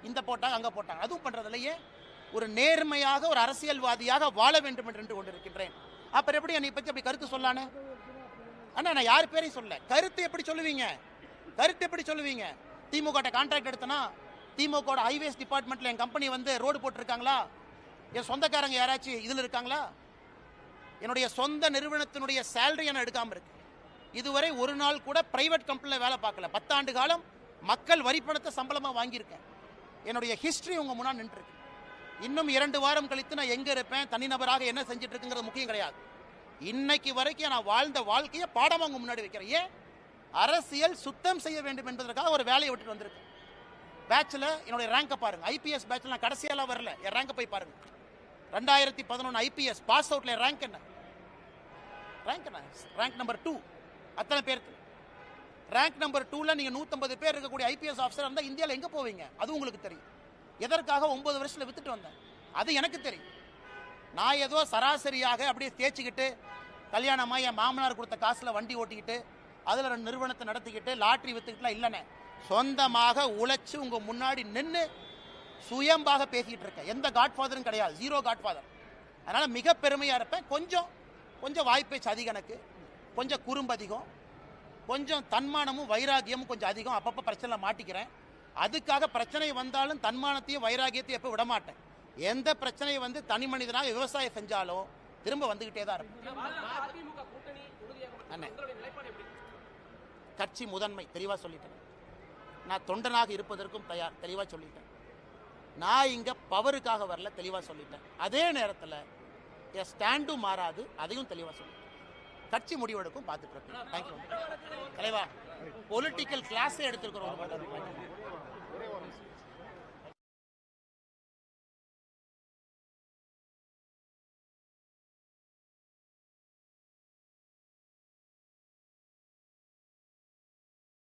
Speaker 2: இந்த போட்டாங்க, அங்க போட்டாங்க. அதுவும் பண்றது இல்லையே. ஒரு நேர்மையாக ஒரு அரசியல்வாதியாக வாழ வேண்டும் என்று கொண்டிருக்கின்றேன். அப்புறம் எப்படி என்னை பத்தி அப்படி கருத்து சொல்லானே? அண்ணா நான் யார் பேரையும் சொல்ல. கருத்து எப்படி சொல்லுவீங்க? கருத்து எப்படி சொல்லுவீங்க? திமுக கான்ட்ராக்ட் எடுத்தனா, திமுக ஹைவேஸ் டிபார்ட்மெண்ட்ல என் கம்பெனி வந்து ரோடு போட்டிருக்காங்களா? என் சொந்தக்காரங்க யாராச்சும் இதுல இருக்காங்களா? என்னுடைய சொந்த நிறுவனத்தினுடைய சேலரி நான் எடுக்காம இருக்கு. இதுவரை ஒரு நாள் கூட பிரைவேட் கம்பெனியில் வேலை பார்க்கல. 10 ஆண்டு காலம் மக்கள் வரி பணத்தை சம்பளமா வாங்கியிருக்கேன். என்னுடைய ஹிஸ்டரி உங்க முன்னாடி நின்று இருக்கு. இன்னும் 2 வாரம் கழித்து நான் எங்க இருப்பேன், தனிநபராக என்ன செஞ்சுட்டு இருக்குங்கிறது முக்கியம் கிடையாது. இன்னைக்கு வரைக்கும் நான் வாழ்ந்த வாழ்க்கையை பாடமா உங்க முன்னாடி வைக்கிறேன். ஏன்? அரசியல் சுத்தம் செய்ய வேண்டும் என்பதற்காக ஒரு வேலையை விட்டுட்டு வந்திருக்கேன். பேட்ச்ல என்னுடைய ரேங்கை பாருங்க. ஐபிஎஸ் பேட்ச்ல நான் கடைசியெல்லாம் வரல, என் ரேங்கை போய் பாருங்க. 2011 ஐபிஎஸ் பாஸ் அவுட்ல ரேங்க் என்ன? Rank number 2. அத்தனை பேருக்கு ரேங்க் நம்பர் 2ல நீங்க 150 பேர் இருக்கக்கூடிய ஐபிஎஸ் ஆஃபீஸர் இருந்தா இந்தியாவில் எங்க போவீங்க? அது உங்களுக்கு தெரியும். எதற்காக 9 வருஷத்துல வித்துட்டு வந்தேன் அது எனக்கு தெரியும். நான் ஏதோ சராசரியாக அப்படியே தேய்ச்சிக்கிட்டு கல்யாணமா என் மாமனார் கொடுத்த காசுல வண்டி ஓட்டிக்கிட்டு அதுல 2 நிறுவனத்தை நடத்திக்கிட்டு லாட்டரி வித்துக்கிட்டுலாம் இல்லைண்ணே. சொந்தமாக உழைச்சு உங்க முன்னாடி நின்று சுயம்பாக பேசிட்டு இருக்கேன். எந்த காட்ஃபாதரும் கிடையாது, 0 காட்ஃபாதர். அதனால மிக பெருமையா இருப்பேன். கொஞ்சம் வாய்ப்பேச்சு அதிகம், எனக்கு கொஞ்சம் குறும்பு அதிகம், கொஞ்சம் தன்மானமும் வைராகியமும் கொஞ்சம் அதிகம். அப்பப்போ பிரச்சனை மாட்டிக்கிறேன். அதுக்காக பிரச்சனை வந்தாலும் தன்மானத்தையும் வைராகியத்தையும் எப்போ விடமாட்டேன். எந்த பிரச்சனை வந்து தனி மனிதனாக விவசாயம் செஞ்சாலும் திரும்ப வந்துகிட்டே தான் இருக்கும். கட்சி முதன்மை தெளிவா சொல்லிட்டேன். நான் தொண்டனாக இருப்பதற்கும் தயார், தெளிவா சொல்லிட்டேன். நான் இங்க பவருக்காக வரல, தெளிவா சொல்லிட்டேன். அதே நேரத்தில் என் ஸ்டாண்டும் மாறாது, அதையும் தெளிவா சொல்லிட்டேன். கட்சி முடிவெடுக்கும், பார்த்துட்டு இருக்கேன். தேங்க்யூ தலைவா. பொலிட்டிக்கல் கிளாஸே எடுத்திருக்கிறோம்.